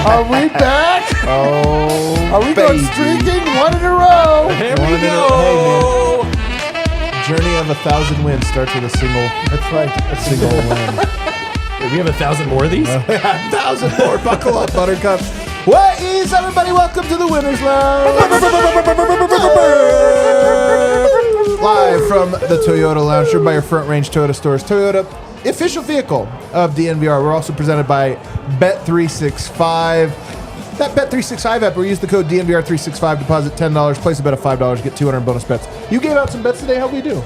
Are we back? Oh, are we going streaking? One in a row. Here we go. Hey, journey of 1,000 wins starts with a single. That's right. A single win. Wait, we have 1,000 more of these? 1,000 more. Buckle up, Buttercup. What is everybody? Welcome to the Winners Lounge. Live from the Toyota Lounge, driven by your Front Range Toyota stores. Toyota, official vehicle of DNVR. We're also presented by Bet365. That Bet365 app, where you use the code DNVR365, deposit $10, place a bet of $5, get 200 bonus bets. You gave out some bets today. How'd we do?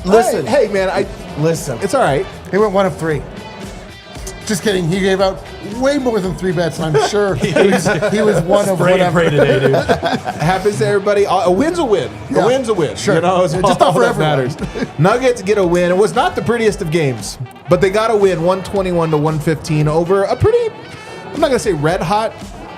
Listen. Hey, man, Listen. it's all right. He went 1 of 3. Just kidding. He gave out way more than 3 bets, and I'm sure he was one of whatever. Today, dude. Happens to everybody. A win's a win. Yeah. A win's a win. Sure. You know, it's Just all not for that matters. Nuggets get a win. It was not the prettiest of games, but they got a win, 121 to 115 over a pretty, I'm not going to say red hot,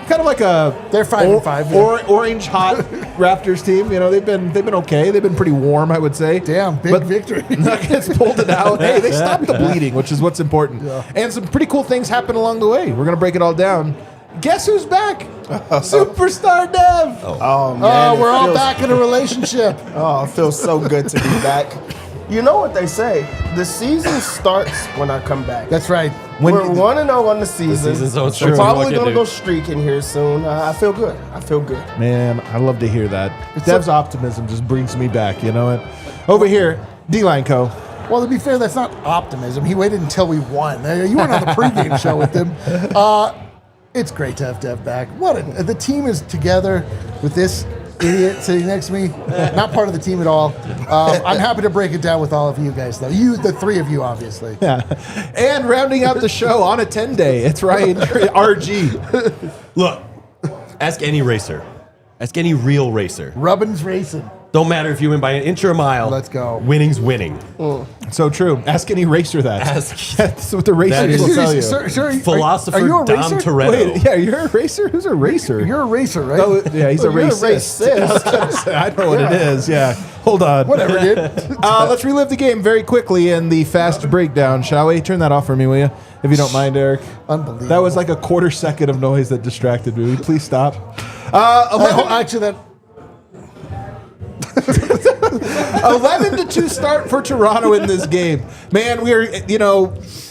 kind of like a They're 5-5, yeah. orange hot Raptors team. You know, they've been okay. They've been pretty warm, I would say. Damn, big victory. Nuggets pulled it out. Hey, they stopped the bleeding, which is what's important. Yeah. And some pretty cool things happened along the way. We're going to break it all down. Guess who's back? Superstar Dev. Oh, man. We're all back in a relationship. Oh, it feels so good to be back. You know what they say? The season starts when I come back. That's right. We're 1-0 on the season. So it's We're true. probably Look at going to it. go streaking here soon. I feel good. Man, I love to hear that. Dev's optimism just brings me back, you know it? Over here, D-Line Co. Well, to be fair, that's not optimism. He waited until we won. You weren't on the pregame show with him. It's great to have Dev back. The team is together with this idiot sitting next to me. Not part of the team at all. I'm happy to break it down with all of you guys, though. The 3 of you, obviously. Yeah. And rounding out the show on a 10-day, it's Ryan RG. Look, ask any racer. Ask any real racer. Rubbin's racing. Don't matter if you win by an inch or a mile. Let's go. Winning's winning. So true. Ask any racer that. That's what the racers will tell you. Sir, Philosopher are you a Dom racer? Toretto. Wait, yeah, you're a racer? Who's a racer? You're a racer, right? Oh, yeah, he's a You're a racist. racist. I know what it is, yeah. Hold on. Whatever, dude. Let's relive the game very quickly in the fast breakdown, shall we? Turn that off for me, will you? If you don't mind, Eric. Unbelievable. That was like a quarter second of noise that distracted me. Will you please stop? 11-2 start for Toronto in this game. Man,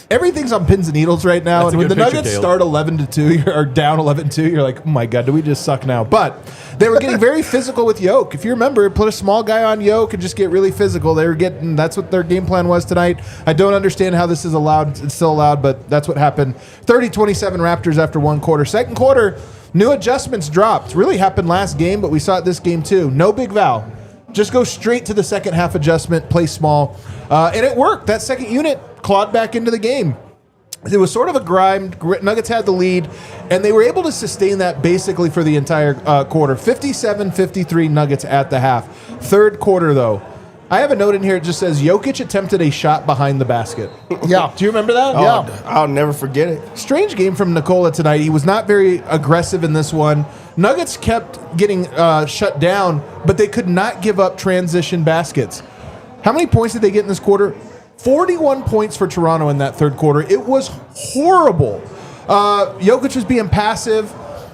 everything's on pins and needles right now. That's And a when the good picture, Nuggets Caleb. start 11-2 or down 11-2, you're like, oh my God, do we just suck now? But they were getting very physical with Jokic. If you remember, put a small guy on Jokic and just get really physical. That's what their game plan was tonight. I don't understand how this is allowed. It's still allowed, but that's what happened. 30-27 Raptors after 1 quarter. Second quarter, new adjustments dropped. Really happened last game, but we saw it this game too. No big Val. Just go straight to the second half adjustment, play small. And it worked. That second unit clawed back into the game. It was sort of a grind. Nuggets had the lead, and they were able to sustain that basically for the entire quarter. 57-53 Nuggets at the half. Third quarter, though. I have a note in here. It just says Jokic attempted a shot behind the basket. Yeah. Do you remember that? Oh, I'll never forget it. Strange game from Nikola tonight. He was not very aggressive in this one. Nuggets kept getting shut down, but they could not give up transition baskets. How many points did they get in this quarter? 41 points for Toronto in that third quarter. It was horrible. Jokic was being passive.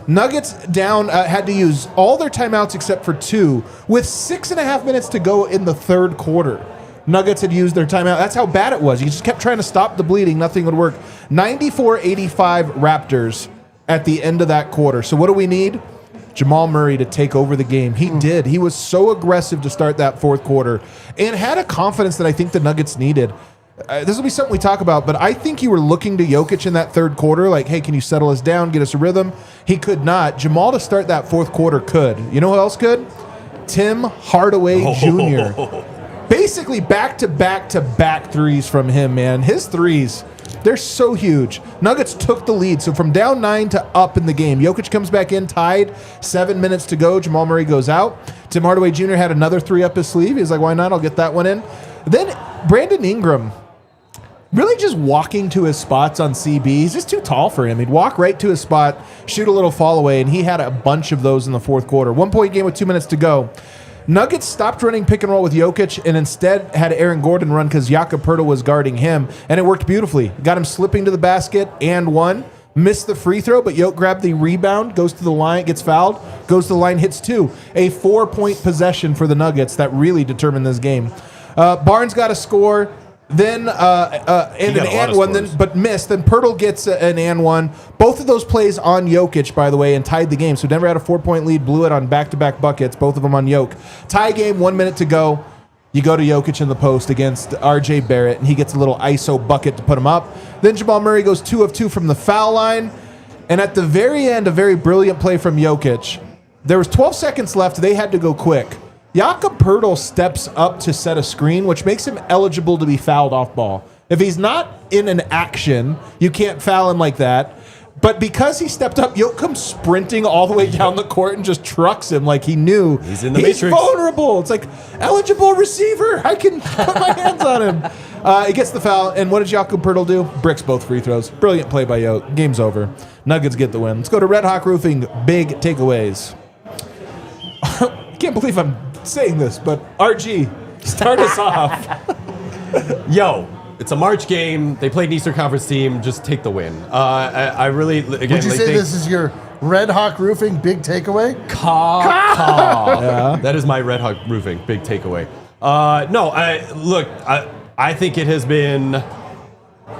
Nuggets down had to use all their timeouts except for 2 with 6.5 minutes to go in the third quarter. Nuggets had used their timeout. That's how bad it was. You just kept trying to stop the bleeding. Nothing would work. 94-85 Raptors at the end of that quarter. So what do we need? Jamal Murray to take over the game. He did. He was so aggressive to start that fourth quarter and had a confidence that I think the Nuggets needed. This will be something we talk about, but I think you were looking to Jokic in that third quarter, like, hey, can you settle us down, get us a rhythm? He could not. Jamal to start that fourth quarter could. You know who else could? Tim Hardaway Jr. basically back-to-back-to-back threes from him, man. His threes, they're so huge. Nuggets took the lead, so from down 9 to up in the game. Jokic comes back in, tied, 7 minutes to go. Jamal Murray goes out. Tim Hardaway Jr. had another three up his sleeve. He's like, why not? I'll get that one in. Then Brandon Ingram, really just walking to his spots on CB. He's just too tall for him. He'd walk right to his spot, shoot a little fall away, and he had a bunch of those in the fourth quarter. 1 point game with 2 minutes to go. Nuggets stopped running pick and roll with Jokic and instead had Aaron Gordon run because Jakob Poeltl was guarding him, and it worked beautifully. Got him slipping to the basket and one. Missed the free throw, but Jokic grabbed the rebound, goes to the line, gets fouled, goes to the line, hits two. A 4-point possession for the Nuggets that really determined this game. Barnes got a score, then and an and one, then, but missed. Then Poeltl gets an and one. Both of those plays on Jokic, by the way, and tied the game. So Denver had a 4-point lead, blew it on back-to-back buckets, both of them on Jokic. Tie game, 1 minute to go. You go to Jokic in the post against R.J. Barrett, and he gets a little ISO bucket to put him up. Then Jamal Murray goes 2 of 2 from the foul line. And at the very end, a very brilliant play from Jokic. There was 12 seconds left. They had to go quick. Jakob Poeltl steps up to set a screen, which makes him eligible to be fouled off ball. If he's not in an action, you can't foul him like that. But because he stepped up, Jokic comes sprinting all the way down the court and just trucks him like he knew he's in the Matrix. Vulnerable. It's like, eligible receiver. I can put my hands on him. He gets the foul, and what does Jakob Poeltl do? Bricks both free throws. Brilliant play by Jokic. Game's over. Nuggets get the win. Let's go to Red Hawk Roofing. Big takeaways. Can't believe I'm saying this, but RG, start us off. Yo, it's a March game. They played an Eastern Conference team. Just take the win. I really, again, would you say this is your Red Hawk Roofing big takeaway? Yeah. That is my Red Hawk Roofing big takeaway. No, I think it has been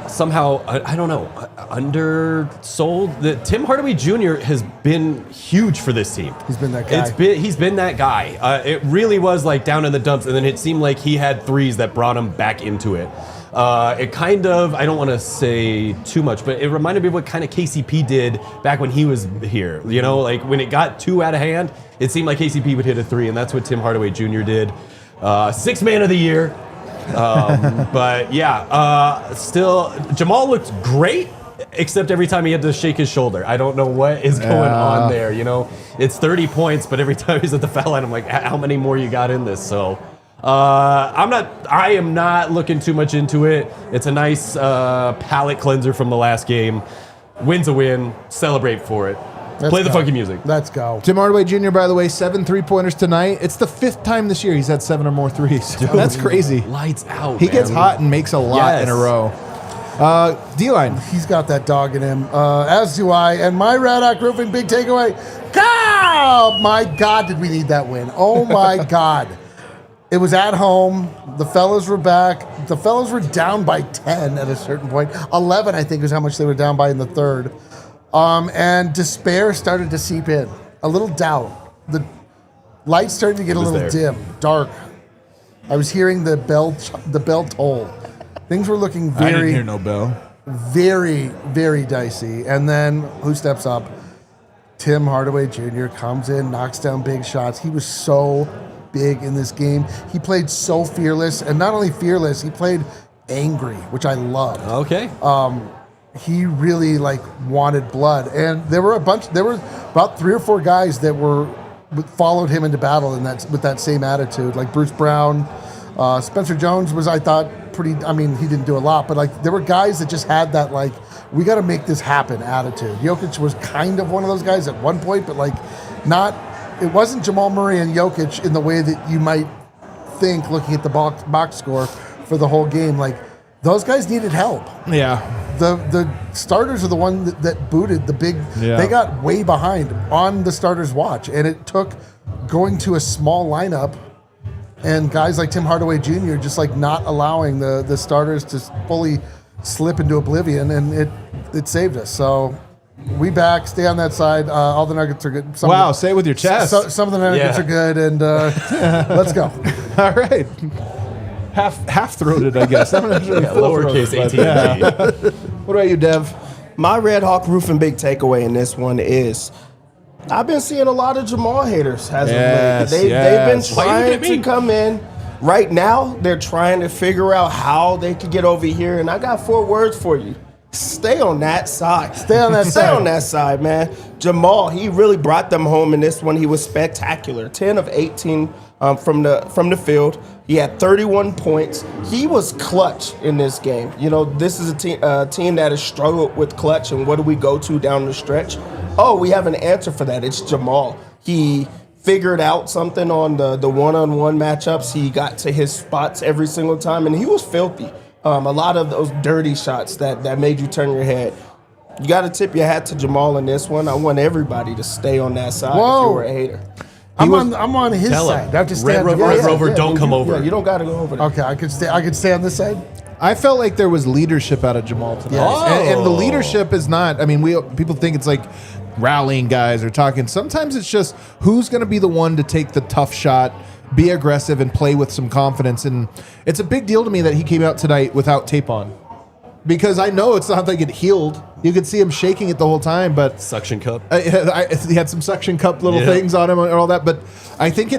somehow, I don't know, undersold. Tim Hardaway Jr. has been huge for this team. He's been that guy. He's been that guy. It really was like down in the dumps, and then it seemed like he had threes that brought him back into it. It kind of, I don't want to say too much, but it reminded me of what kind of KCP did back when he was here. You know, like when it got too out of hand, it seemed like KCP would hit a three, and that's what Tim Hardaway Jr. did. Sixth man of the year. But yeah, still, Jamal looked great, except every time he had to shake his shoulder. I don't know what is going on there. You know, it's 30 points, but every time he's at the foul line, I'm like, how many more you got in this? So I am not looking too much into it. It's a nice palate cleanser from the last game. Win's a win. Celebrate for it. Play the funky music. Let's go. Tim Hardaway Jr., by the way, 7 3-pointers tonight. It's the 5th time this year he's had 7 or more threes. Dude, that's crazy. Lights out, He gets hot and makes a lot in a row. D-line. He's got that dog in him, as do I. And my Red Hawk Roofing big takeaway. Oh, my God, did we need that win. Oh, my God. It was at home. The fellas were back. The fellas were down by 10 at a certain point. 11, I think, is how much they were down by in the third. And despair started to seep in. A little doubt. The lights started to get a little dim, dark. I was hearing the bell toll. Things were looking I didn't hear no bell. very, very dicey. And then who steps up? Tim Hardaway Jr. comes in, knocks down big shots. He was so big in this game. He played so fearless, and not only fearless, he played angry, which I loved. Okay. He really wanted blood, and there were about 3 or 4 guys that followed him into battle with that same attitude, like Bruce Brown. Spencer Jones was, I thought, pretty. I mean, he didn't do a lot, but there were guys that just had that we got to make this happen attitude. Jokic was kind of one of those guys at one point, but not. It wasn't Jamal Murray and Jokic in the way that you might think looking at the box score for the whole game. Those guys needed help. Yeah. The starters are the one that booted the big. Yeah. They got way behind on the starters' watch, and it took going to a small lineup and guys like Tim Hardaway Jr. just not allowing the starters to fully slip into oblivion, and it saved us. So we back, stay on that side. All the Nuggets are good. Say it with your chest. Some of the Nuggets are good, and let's go. All right. Half-throated, I guess. I'm not really lowercase AT&T. What about you, Dev? My Red Hawk Roofing big takeaway in this one is I've been seeing a lot of Jamal haters as of late. They've been trying to come in Right now, they're trying to figure out how they could get over here, and I got 4 words for you. Stay on that side. Stay on that Stay side. on that side, man. Jamal, he really brought them home in this one. He was spectacular. 10 of 18 from the field. He had 31 points. He was clutch in this game. You know, this is a team that has struggled with clutch, and what do we go to down the stretch? Oh, we have an answer for that. It's Jamal. He figured out something on the one-on-one matchups. He got to his spots every single time, and he was filthy. A lot of those dirty shots that made you turn your head. You got to tip your hat to Jamal in this one. I want everybody to stay on that side if you were a hater. I'm on his side. I have to stay on Red Rover, don't come over. Yeah, you don't got to go over there. Okay, I could stay on this side. I felt like there was leadership out of Jamal tonight. Yes. And the leadership is not, I mean, people think it's like rallying guys or talking. Sometimes it's just who's going to be the one to take the tough shot, be aggressive, and play with some confidence. And it's a big deal to me that he came out tonight without tape on. Because I know it's not like it healed. You could see him shaking it the whole time, but Suction cup. he had some suction cup little things on him and all that. But I think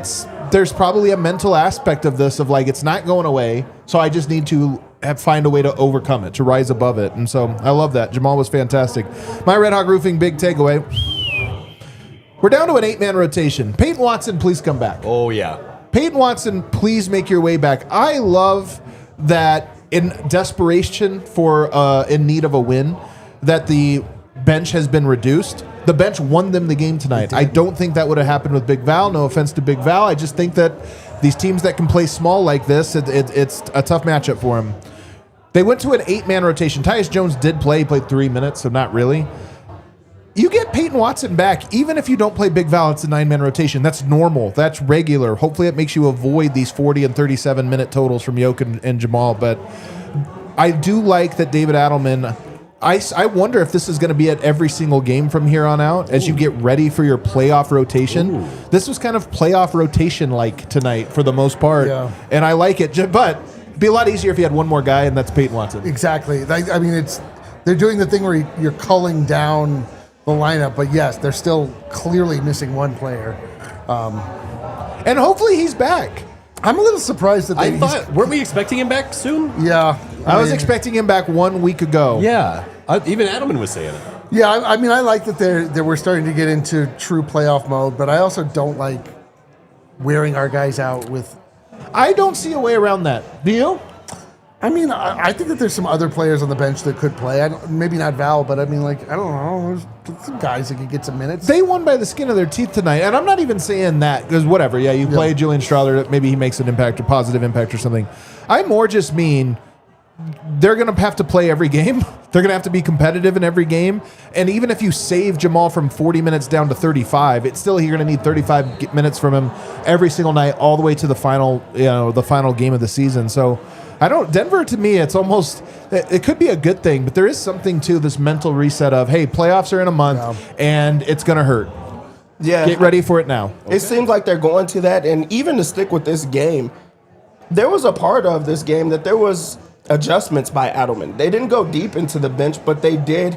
there's probably a mental aspect of this of like it's not going away, so I just need to find a way to overcome it, to rise above it. And so I love that. Jamal was fantastic. My Red Hawk Roofing big takeaway. We're down to an 8-man rotation. Peyton Watson, please come back. Oh, yeah. Peyton Watson, please make your way back. I love that in desperation for in need of a win, that the bench has been reduced. The bench won them the game tonight. I don't think that would have happened with Big Val. No offense to Big Val. I just think that these teams that can play small like this, it's a tough matchup for them. They went to an 8-man rotation. Tyus Jones did play. He played 3 minutes, so not really. You get Peyton Watson back, even if you don't play Big Val, it's a 9-man rotation. That's normal. That's regular. Hopefully it makes you avoid these 40 and 37-minute totals from Jokic and Jamal. But I do like that David Adelman, I wonder if this is going to be at every single game from here on out as you get ready for your playoff rotation. This was kind of playoff rotation-like tonight for the most part. Yeah. And I like it. But it'd be a lot easier if you had one more guy, and that's Peyton Watson. Exactly. I mean, they're doing the thing where you're culling down the lineup, but yes, they're still clearly missing one player. And hopefully he's back. I'm a little surprised that Weren't we expecting him back soon? Yeah. I was expecting him back 1 week ago. Yeah. Even Adelman was saying it. Yeah, I mean, I like that we're starting to get into true playoff mode, but I also don't like wearing our guys out with. I don't see a way around that. Do you? I mean, I think that there's some other players on the bench that could play. Maybe not Val, but I mean, like, I don't know. There's some guys that could get some minutes. They won by the skin of their teeth tonight, and I'm not even saying that because whatever. Yeah, you play Julian Strawther, maybe he makes an impact or positive impact or something. I more just mean they're going to have to play every game. They're going to have to be competitive in every game. And even if you save Jamal from 40 minutes down to 35, it's still you're going to need 35 minutes from him every single night, all the way to the final game of the season. So Denver, to me, it's almost, it could be a good thing, but there is something to this mental reset of, hey, playoffs are in a month and it's going to hurt. Yeah. Get ready for it now. It seems like they're going to that. And even to stick with this game, there was a part of this game that there was adjustments by Adelman. They didn't go deep into the bench, but they did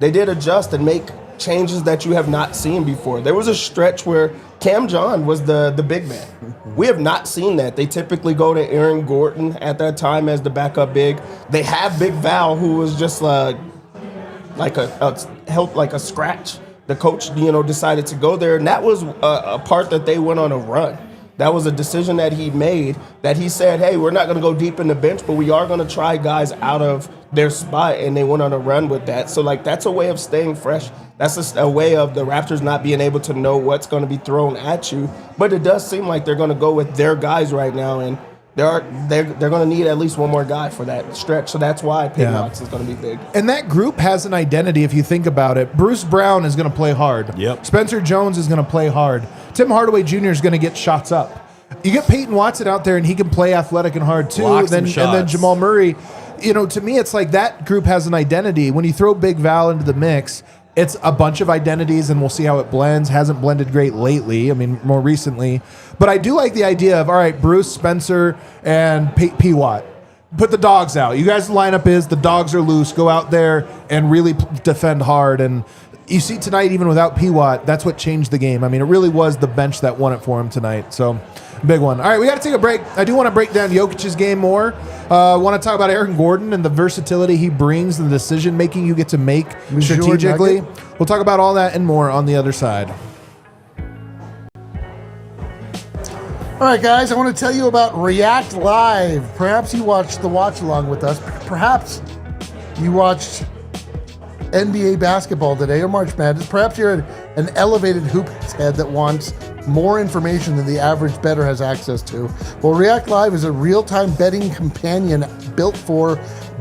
adjust and make changes that you have not seen before. There was a stretch where Cam John was the big man. We have not seen that. They typically go to Aaron Gordon at that time as the backup big. They have Big Val, who was just like a scratch. The coach, decided to go there, and that was a part that they went on a run. That was a decision that he made, that he said, hey, we're not going to go deep in the bench, but we are going to try guys out of their spot, and they went on a run with that. So, that's a way of staying fresh. That's just a way of the Raptors not being able to know what's going to be thrown at you. But it does seem like they're going to go with their guys right now, and they're going to need at least one more guy for that stretch. So that's why Peyton Watson is going to be big. And that group has an identity if you think about it. Bruce Brown is going to play hard. Yep. Spencer Jones is going to play hard. Tim Hardaway Jr. is going to get shots up. You get Peyton Watson out there and he can play athletic and hard too. Block some And then shots. Jamal Murray. To me, it's like that group has an identity. When you throw Big Val into the mix, it's a bunch of identities, and we'll see how it blends. Hasn't blended great lately. I mean, more recently. But I do like the idea of, all right, Bruce, Spencer, and P. Watt. Put the dogs out. You guys' lineup is the dogs are loose. Go out there and really defend hard. And you see tonight, even without P-Watt, that's what changed the game. I mean, it really was the bench that won it for him tonight. So, big one. All right, we got to take a break. I do want to break down Jokic's game more. I want to talk about Eric Gordon and the versatility he brings and the decision-making you get to make strategically. We'll talk about all that and more on the other side. All right, guys, I want to tell you about React Live. Perhaps you watched the watch-along with us. Perhaps you watched NBA basketball today or March Madness. Perhaps you're an elevated hoop head that wants more information than the average bettor has access to. Well, React Live is a real-time betting companion built for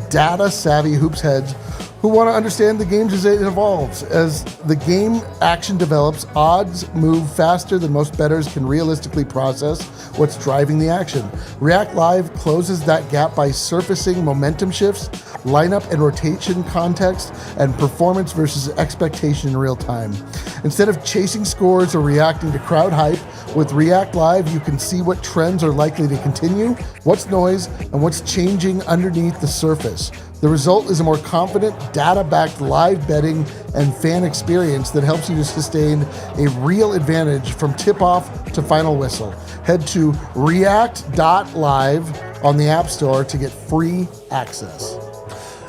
data-savvy hoops heads who want to understand the games as it evolves. As the game action develops, odds move faster than most bettors can realistically process what's driving the action. React Live closes that gap by surfacing momentum shifts, lineup and rotation context, and performance versus expectation in real time. Instead of chasing scores or reacting to crowd hype, with React Live, you can see what trends are likely to continue, what's noise, and what's changing underneath the surface. The result is a more confident, data-backed live betting and fan experience that helps you to sustain a real advantage from tip-off to final whistle. Head to react.live on the App Store to get free access.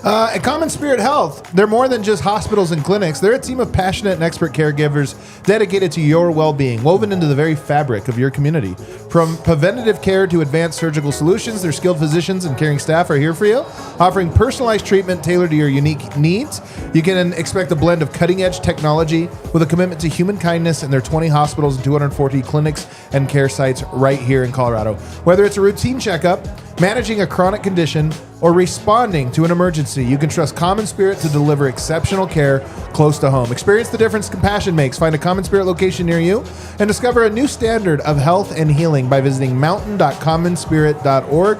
At Common Spirit Health, they're more than just hospitals and clinics. They're a team of passionate and expert caregivers dedicated to your well-being, woven into the very fabric of your community. From preventative care to advanced surgical solutions, their skilled physicians and caring staff are here for you, offering personalized treatment tailored to your unique needs. You can expect a blend of cutting-edge technology with a commitment to human kindness in their 20 hospitals and 240 clinics and care sites right here in Colorado. Whether it's a routine checkup, managing a chronic condition, or responding to an emergency, you can trust Common Spirit to deliver exceptional care close to home. Experience the difference compassion makes. Find a Common Spirit location near you and discover a new standard of health and healing by visiting mountain.commonspirit.org.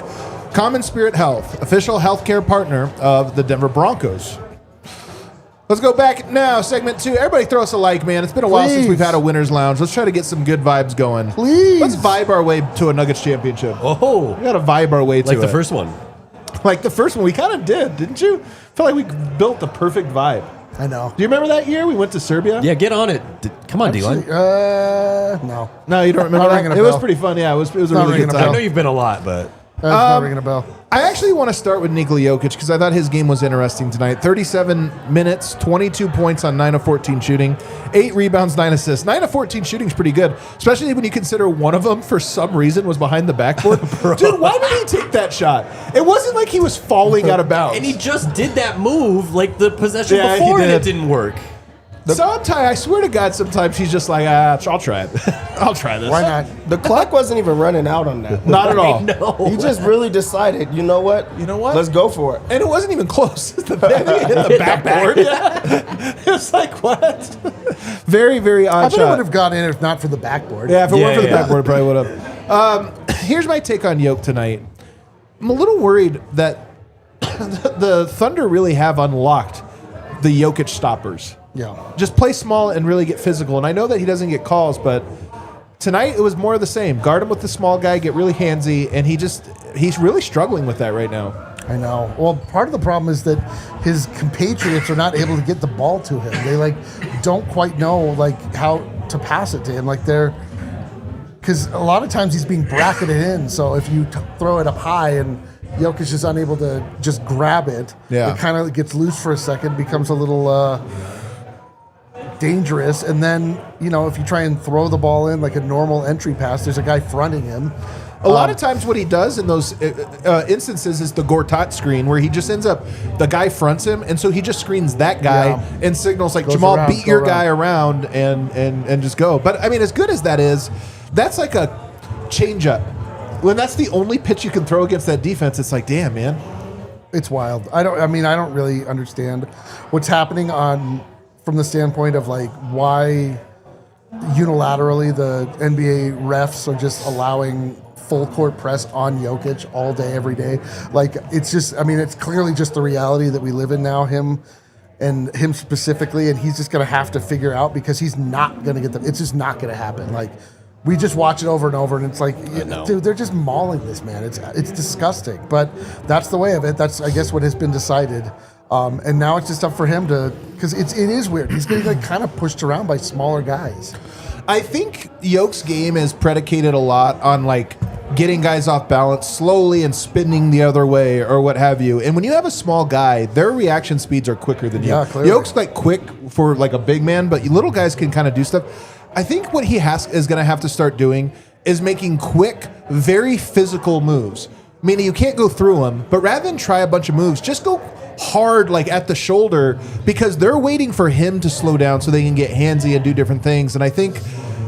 Common Spirit Health, official healthcare partner of the Denver Broncos. Let's go back now, segment 2. Everybody throw us a like, man. It's been a while since we've had a winner's lounge. Let's try to get some good vibes going. Please. Let's vibe our way to a Nuggets championship. Oh. We got to vibe our way to Like it. the first one. Like the first one, we kind of did, didn't you? I feel like we built the perfect vibe. I know. Do you remember that year we went to Serbia? Yeah, get on it. Come on, D-Line. No. No, you don't remember Not that? ringing a It was bell. pretty fun. Yeah, it was a Not really good ringing a time. I know you've been a lot, but... That's not ringing a bell. I actually want to start with Nikola Jokic because I thought his game was interesting tonight. 37 minutes, 22 points on 9 of 14 shooting, 8 rebounds, 9 assists. 9 of 14 shooting is pretty good, especially when you consider one of them, for some reason, was behind the backboard. Dude, why did he take that shot? It wasn't like he was falling out of bounds. And he just did that move like the possession Yeah, he before and did. it didn't work. I swear to God, sometimes he's just like, I'll try it. I'll try this. Why not? The clock wasn't even running out on that. Not at all. No. He just really decided, you know what? You know what? Let's go for it. And it wasn't even close. The thing hit the backboard. Yeah. It was like, what? Very, very I odd bet it would shot. have gone in if not for the backboard. Yeah, if it weren't for the Yeah. backboard, it probably would have. Here's my take on Yoke tonight. I'm a little worried that the Thunder really have unlocked the Jokic stoppers. Yeah. Just play small and really get physical. And I know that he doesn't get calls, but tonight it was more of the same. Guard him with the small guy, get really handsy, and he's really struggling with that right now. I know. Well, part of the problem is that his compatriots are not able to get the ball to him. They don't quite know how to pass it to him. Because a lot of times he's being bracketed in. So if you throw it up high and Jokic is unable to just grab it, Yeah. it kind of gets loose for a second, becomes a little dangerous. And then, if you try and throw the ball in like a normal entry pass, there's a guy fronting him. A lot of times what he does in those instances is the Gortat screen where he just ends up, the guy fronts him, and so he just screens that guy and signals like, Goes Jamal, around, beat go your around. guy around and just go. But, I mean, as good as that is, that's like a changeup. When that's the only pitch you can throw against that defense, it's like, damn, man. It's wild. I don't really understand what's happening from the standpoint of why unilaterally the NBA refs are just allowing full court press on Jokic all day, every day. It's clearly just the reality that we live in now, him specifically, and he's just going to have to figure out because he's not going to get them. It's just not going to happen. We just watch it over and over, and it's dude, they're just mauling this man. It's disgusting, but that's the way of it. That's, I guess, what has been decided. And now it's just up for him to, because it is weird. He's getting like kind of pushed around by smaller guys. I think Yoke's game is predicated a lot on like getting guys off balance slowly and spinning the other way or what have you. And when you have a small guy, their reaction speeds are quicker than you. Yeah, clearly. Yoke's like quick for like a big man, but little guys can kind of do stuff. I think what he is going to have to start doing is making quick, very physical moves. Meaning you can't go through them, but rather than try a bunch of moves, just go hard like at the shoulder because they're waiting for him to slow down so they can get handsy and do different things. And I think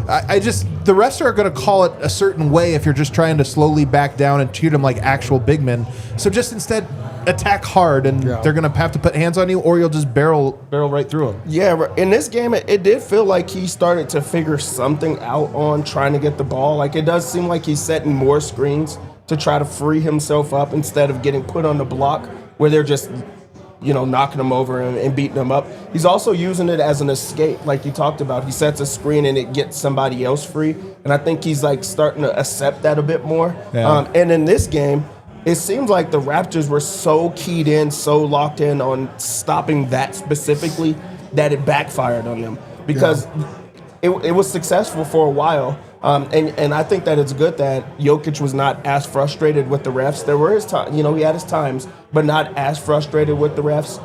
the refs are going to call it a certain way if you're just trying to slowly back down and treat them like actual big men. So just instead attack hard and they're going to have to put hands on you or you'll just barrel right through them. Yeah, in this game, it did feel like he started to figure something out on trying to get the ball. Like it does seem like he's setting more screens to try to free himself up instead of getting put on the block where they're just knocking him over and beating him up. He's also using it as an escape, like you talked about. He sets a screen and it gets somebody else free. And I think he's like starting to accept that a bit more. Yeah. And in this game, it seems like the Raptors were so keyed in, so locked in on stopping that specifically that it backfired on them because it was successful for a while. And I think that it's good that Jokic was not as frustrated with the refs. There were his time, he had his times, but not as frustrated with the refs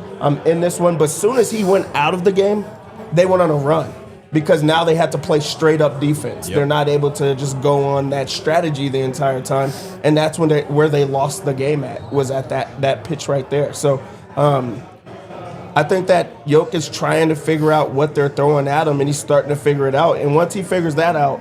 in this one. But as soon as he went out of the game, they went on a run because now they had to play straight up defense. Yep. They're not able to just go on that strategy the entire time, and that's when where they lost the game was at that pitch right there. So I think that Jokic is trying to figure out what they're throwing at him, and he's starting to figure it out. And once he figures that out,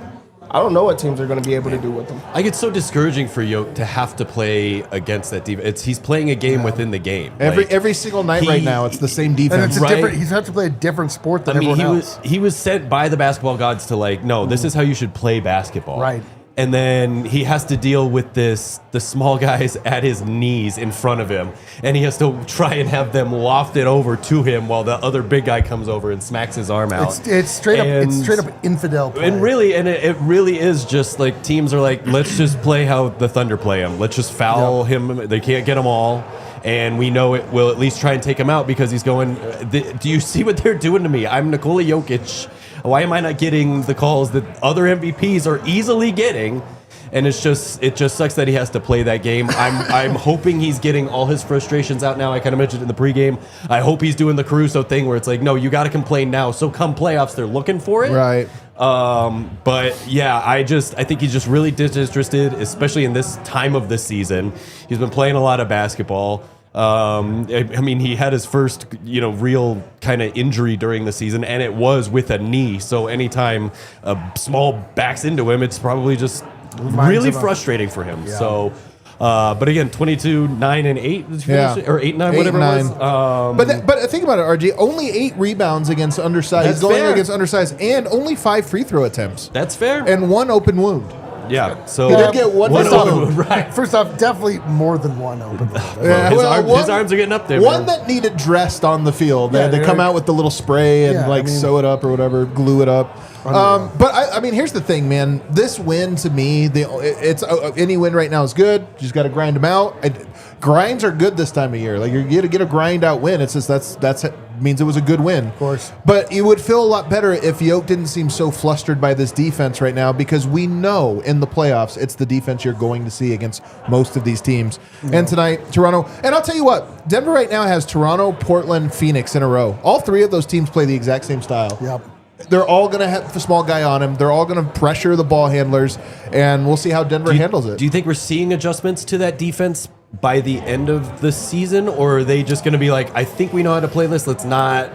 I don't know what teams are going to be able to do with him. I get so discouraging for Jokic to have to play against that defense. He's playing a game within the game. Every single night right now, it's the same defense. And it's he's had to play a different sport than everyone else. He was sent by the basketball gods to no, this is how you should play basketball. Right. And then he has to deal with the small guys at his knees in front of him, and he has to try and have them loft it over to him while the other big guy comes over and smacks his arm out. It's straight up infidel play. And really, it really is just like teams are like, let's just play how the Thunder play him. Let's just foul him. They can't get him all. And we know it will at least try and take him out because he's going, do you see what they're doing to me? I'm Nikola Jokic. Why am I not getting the calls that other MVPs are easily getting? And it just sucks that he has to play that game. I'm hoping he's getting all his frustrations out now. I kind of mentioned it in the pregame. I hope he's doing the Caruso thing where it's like, no, you got to complain now. So come playoffs, they're looking for it. Right. But yeah, I think he's just really disinterested, especially in this time of the season. He's been playing a lot of basketball. He had his first, real kind of injury during the season, and it was with a knee. So anytime a small backs into him, it's probably just really frustrating for him. Yeah. So, but again, 22, 9, and 8, or 8, 9, whatever 9. it was. But think about it, RG. Only 8 rebounds against undersized. That's going fair. against undersized, and only 5 free throw attempts. That's fair. And 1 open wound. Yeah, so he did get one right. First off, definitely more than one open. His arms are getting up there. One that needed dressed on the field. They had to come out with the little spray and sew it up or whatever, glue it up. But here's the thing, man. This win to me, it's any win right now is good. You just got to grind them out. Grinds are good this time of year. Like you get a grind out win. It's just that's means it was a good win. Of course. But it would feel a lot better if Yoke didn't seem so flustered by this defense right now because we know in the playoffs it's the defense you're going to see against most of these teams. Mm-hmm. And tonight, Toronto. And I'll tell you what, Denver right now has Toronto, Portland, Phoenix in a row. All 3 of those teams play the exact same style. Yep. They're all going to have the small guy on him. They're all going to pressure the ball handlers, and we'll see how Denver handles it. Do you think we're seeing adjustments to that defense by the end of the season, or are they just going to be like, I think we know how to play this, let's not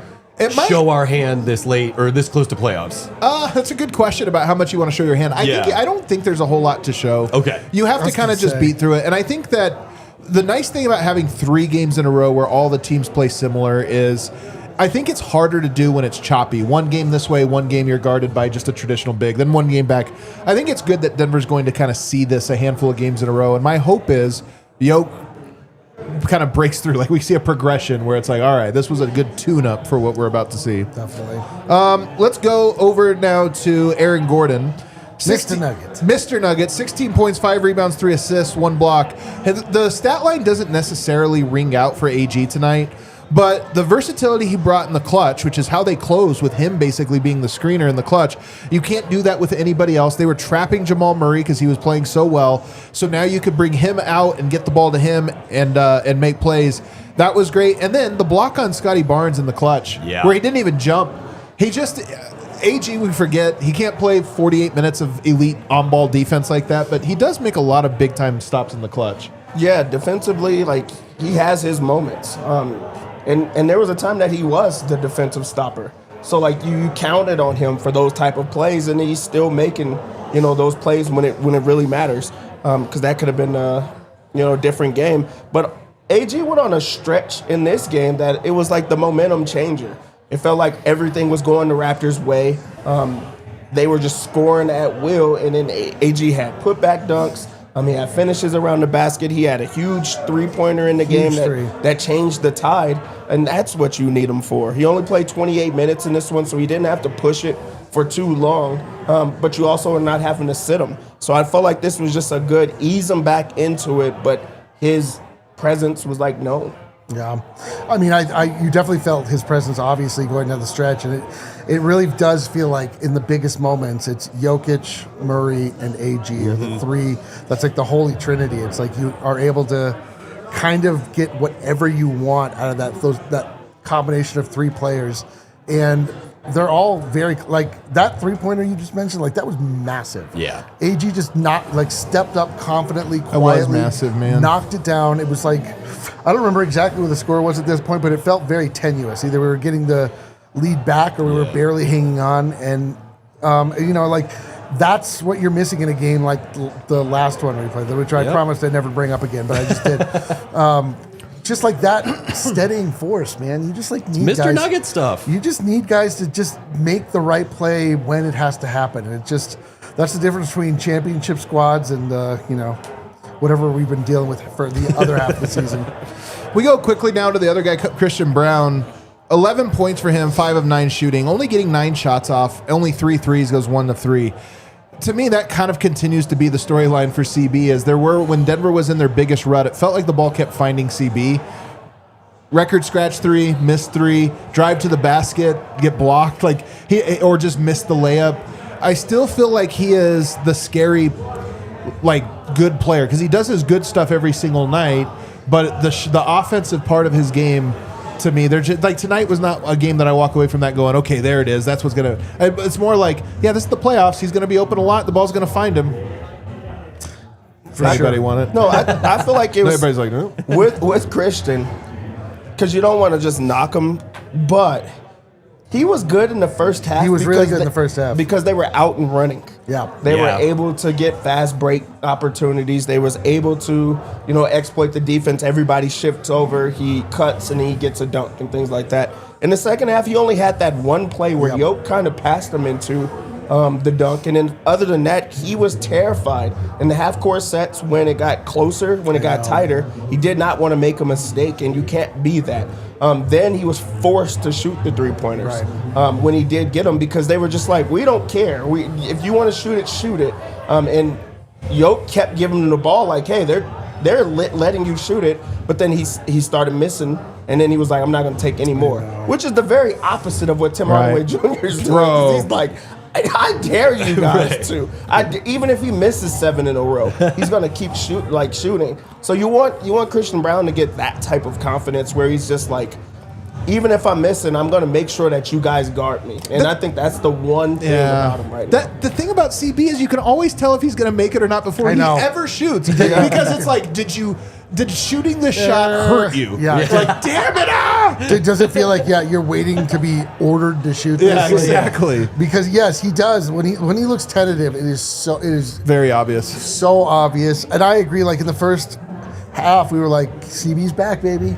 show our hand this late or this close to playoffs? That's a good question about how much you want to show your hand. I don't think there's a whole lot to show. Okay. You have to kind of just beat through it, and I think that the nice thing about having 3 games in a row where all the teams play similar is I think it's harder to do when it's choppy. 1 game this way, 1 game you're guarded by just a traditional big, then 1 game back. I think it's good that Denver's going to kind of see this a handful of games in a row, and my hope is Yoke kind of breaks through. Like we see a progression where it's like, all right, this was a good tune-up for what we're about to see. Definitely. Let's go over now to Aaron Gordon. Mr. Nugget, 16 points, 5 rebounds, 3 assists, 1 block. The stat line doesn't necessarily ring out for AG tonight, But the versatility he brought in the clutch, which is how they close with him basically being the screener in the clutch, you can't do that with anybody else. They were trapping Jamal Murray because he was playing so well. So now you could bring him out and get the ball to him and make plays. That was great. And then the block on Scotty Barnes in the clutch, where he didn't even jump. He just... AG, we forget, he can't play 48 minutes of elite on-ball defense like that, but he does make a lot of big-time stops in the clutch. Yeah, defensively, like, he has his moments. And there was a time that he was the defensive stopper. So, like, you counted on him for those type of plays, and he's still making, those plays when it really matters. Because that could have been a different game. But AG went on a stretch in this game that it was like the momentum changer. It felt like everything was going the Raptors' way. They were just scoring at will, and then AG had putback dunks. He had finishes around the basket. He had a huge three-pointer in the game that changed the tide, and that's what you need him for. He only played 28 minutes in this one, so he didn't have to push it for too long, but you also are not having to sit him. So I felt like this was just a good ease him back into it, but his presence was like, no. Yeah, you definitely felt his presence, obviously, going down the stretch, and it really does feel like in the biggest moments, it's Jokic, Murray, and AG are the three. That's like the holy trinity. It's like you are able to kind of get whatever you want out of that combination of three players, and they're all very, like, that three-pointer you just mentioned, like, that was massive. Yeah. AG just stepped up confidently, quietly. It was massive, man. Knocked it down. It was like, I don't remember exactly what the score was at this point, but it felt very tenuous. Either we were getting the lead back or we were barely hanging on. And, like, that's what you're missing in a game like the last one we played, which I promised I'd never bring up again, but I just did. Just like that steadying force, man. You just need Mr. guys. Nugget stuff. You just need guys to just make the right play when it has to happen. And that's the difference between championship squads and, whatever we've been dealing with for the other half of the season. We go quickly now to the other guy, Christian Braun. 11 points for him, 5 of 9 shooting, only getting 9 shots off, only 3 threes, goes 1 of 3. To me, that kind of continues to be the storyline for CB, as there were when Denver was in their biggest rut. It felt like the ball kept finding CB. Record scratch 3, missed 3, drive to the basket, get blocked, or just miss the layup. I still feel like he is the scary, good player, because he does his good stuff every single night, but the offensive part of his game, to me, they're just like, tonight was not a game that I walk away from that going, okay, there it is. That's what's gonna. It's more like, this is the playoffs. He's gonna be open a lot. The ball's gonna find him. Anybody want it? No, I feel like it was. Everybody's like, no. With Christian, because you don't want to just knock him, but he was good in the first half. He was really good in the first half because they were out and running. Yeah, they were able to get fast break opportunities. They was able to, exploit the defense. Everybody shifts over. He cuts and he gets a dunk and things like that. In the second half, he only had that one play where Yoke kind of passed him into the dunk, and then other than that, he was terrified. In the half-court sets, when it got closer, when it got tighter, he did not want to make a mistake, and you can't be that. Then he was forced to shoot the three-pointers when he did get them, because they were just like, we don't care. If you want to shoot it, shoot it. And Yoke kept giving him the ball like, hey, they're letting you shoot it, but then he started missing, and then he was like, I'm not going to take any more, which is the very opposite of what Tim Hardaway Jr. is doing. He's like, I dare you guys to. Even if he misses 7 in a row, he's gonna keep shooting. So you want Christian Braun to get that type of confidence where he's just like, even if I'm missing, I'm gonna make sure that you guys guard me. And I think that's the one thing about him right now. The thing about CB is you can always tell if he's gonna make it or not before he ever shoots, because it's like, did shooting the shot hurt you? Yeah. Like, damn it! Does it feel like you're waiting to be ordered to shoot this? Yeah, exactly. Because yes, he does. When he looks tentative, it is very obvious. So obvious. And I agree. Like in the first half, we were like, CB's back, baby.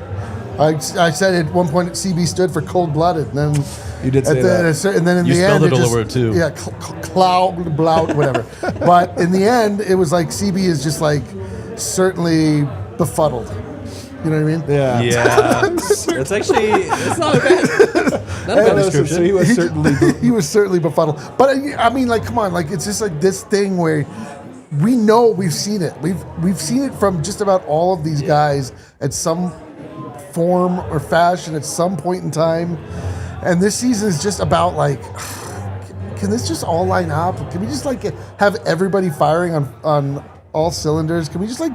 I said at one point CB stood for cold-blooded, and then you did say that. And then in the end, it all over too. Yeah, cloud, blout, whatever. But in the end, it was like CB is just like certainly befuddled. You know what I mean? Yeah. It's actually, it's not a bad description. So he was certainly befuddled. But I mean, like, come on, like it's just like this thing where we know we've seen it. We've seen it from just about all of these guys at some form or fashion at some point in time. And this season is just about like, can this just all line up? Can we just like have everybody firing on all cylinders? Can we just like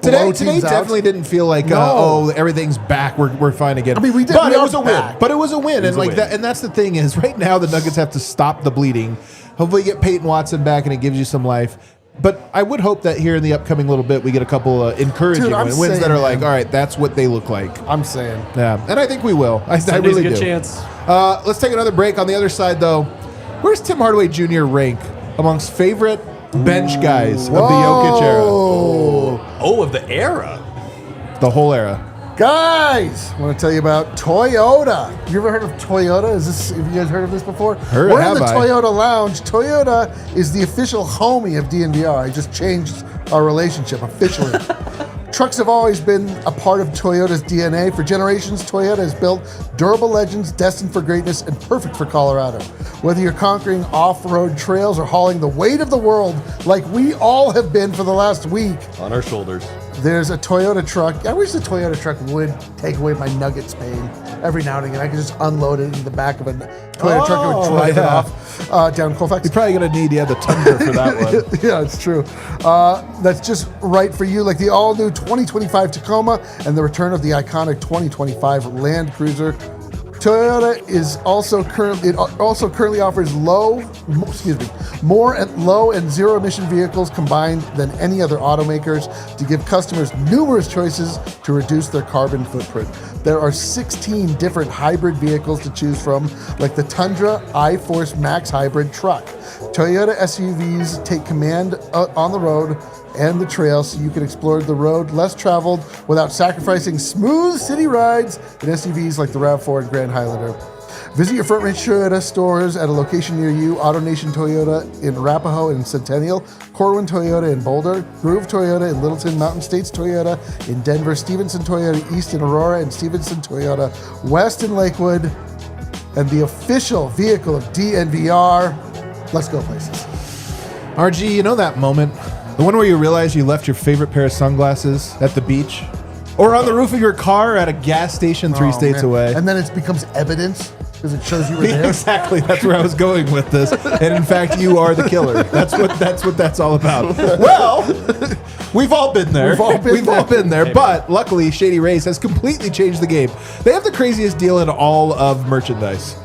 blow Today teams out? definitely didn't feel like everything's back. We're fine again. I mean, we did, but we it are was a win. back. But it was a win, and a like win. that. And that's the thing is, right now the Nuggets have to stop the bleeding. Hopefully, get Peyton Watson back, and it gives you some life. But I would hope that here in the upcoming little bit, we get a couple encouraging Dude, I'm wins saying, that are like, man. all right, that's what they look like. I'm saying. Yeah, and I think we will. I Sunday's really a good do. chance. Let's take another break. On the other side, though, where's Tim Hardaway Jr. rank amongst favorite bench guys of the Jokic era? Oh, of the era. The whole era. Guys, I want to tell you about Toyota. You ever heard of Toyota? Have you guys heard of this before? Heard, We're in have the I? Toyota Lounge. Toyota is the official homie of DNVR. I just changed our relationship officially. Trucks have always been a part of Toyota's DNA. For generations, Toyota has built durable legends destined for greatness and perfect for Colorado. Whether you're conquering off-road trails or hauling the weight of the world like we all have been for the last week, On our shoulders. there's a Toyota truck. I wish the Toyota truck would take away my Nuggets pain every now and again. I could just unload it into the back of a Toyota truck and it would drive it off down Colfax. You're probably going to need the Tundra for that one. Yeah, it's true. That's just right for you, like the all-new 2025 Tacoma and the return of the iconic 2025 Land Cruiser. Toyota is also currently offers more and low and zero emission vehicles combined than any other automakers to give customers numerous choices to reduce their carbon footprint. There are 16 different hybrid vehicles to choose from, like the Tundra iForce Max hybrid truck. Toyota SUVs take command on the road and the trail so you can explore the road less traveled without sacrificing smooth city rides in SUVs like the RAV4 and Grand Highlander. Visit your Front Range Toyota stores at a location near you: AutoNation Toyota in Arapahoe and Centennial, Corwin Toyota in Boulder, Groove Toyota in Littleton, Mountain States Toyota in Denver, Stevenson Toyota East in Aurora, and Stevenson Toyota West in Lakewood, and the official vehicle of DNVR. Let's go places. RG, you know that moment? The one where you realize you left your favorite pair of sunglasses at the beach? Or on the roof of your car or at a gas station 3 states Man. away? And then it becomes evidence because it shows you were there. Exactly. That's where I was going with this. And in fact, you are the killer. That's what that's all about. Well, we've all been there. We've all been there. But luckily, Shady Rays has completely changed the game. They have the craziest deal in all of merchandise.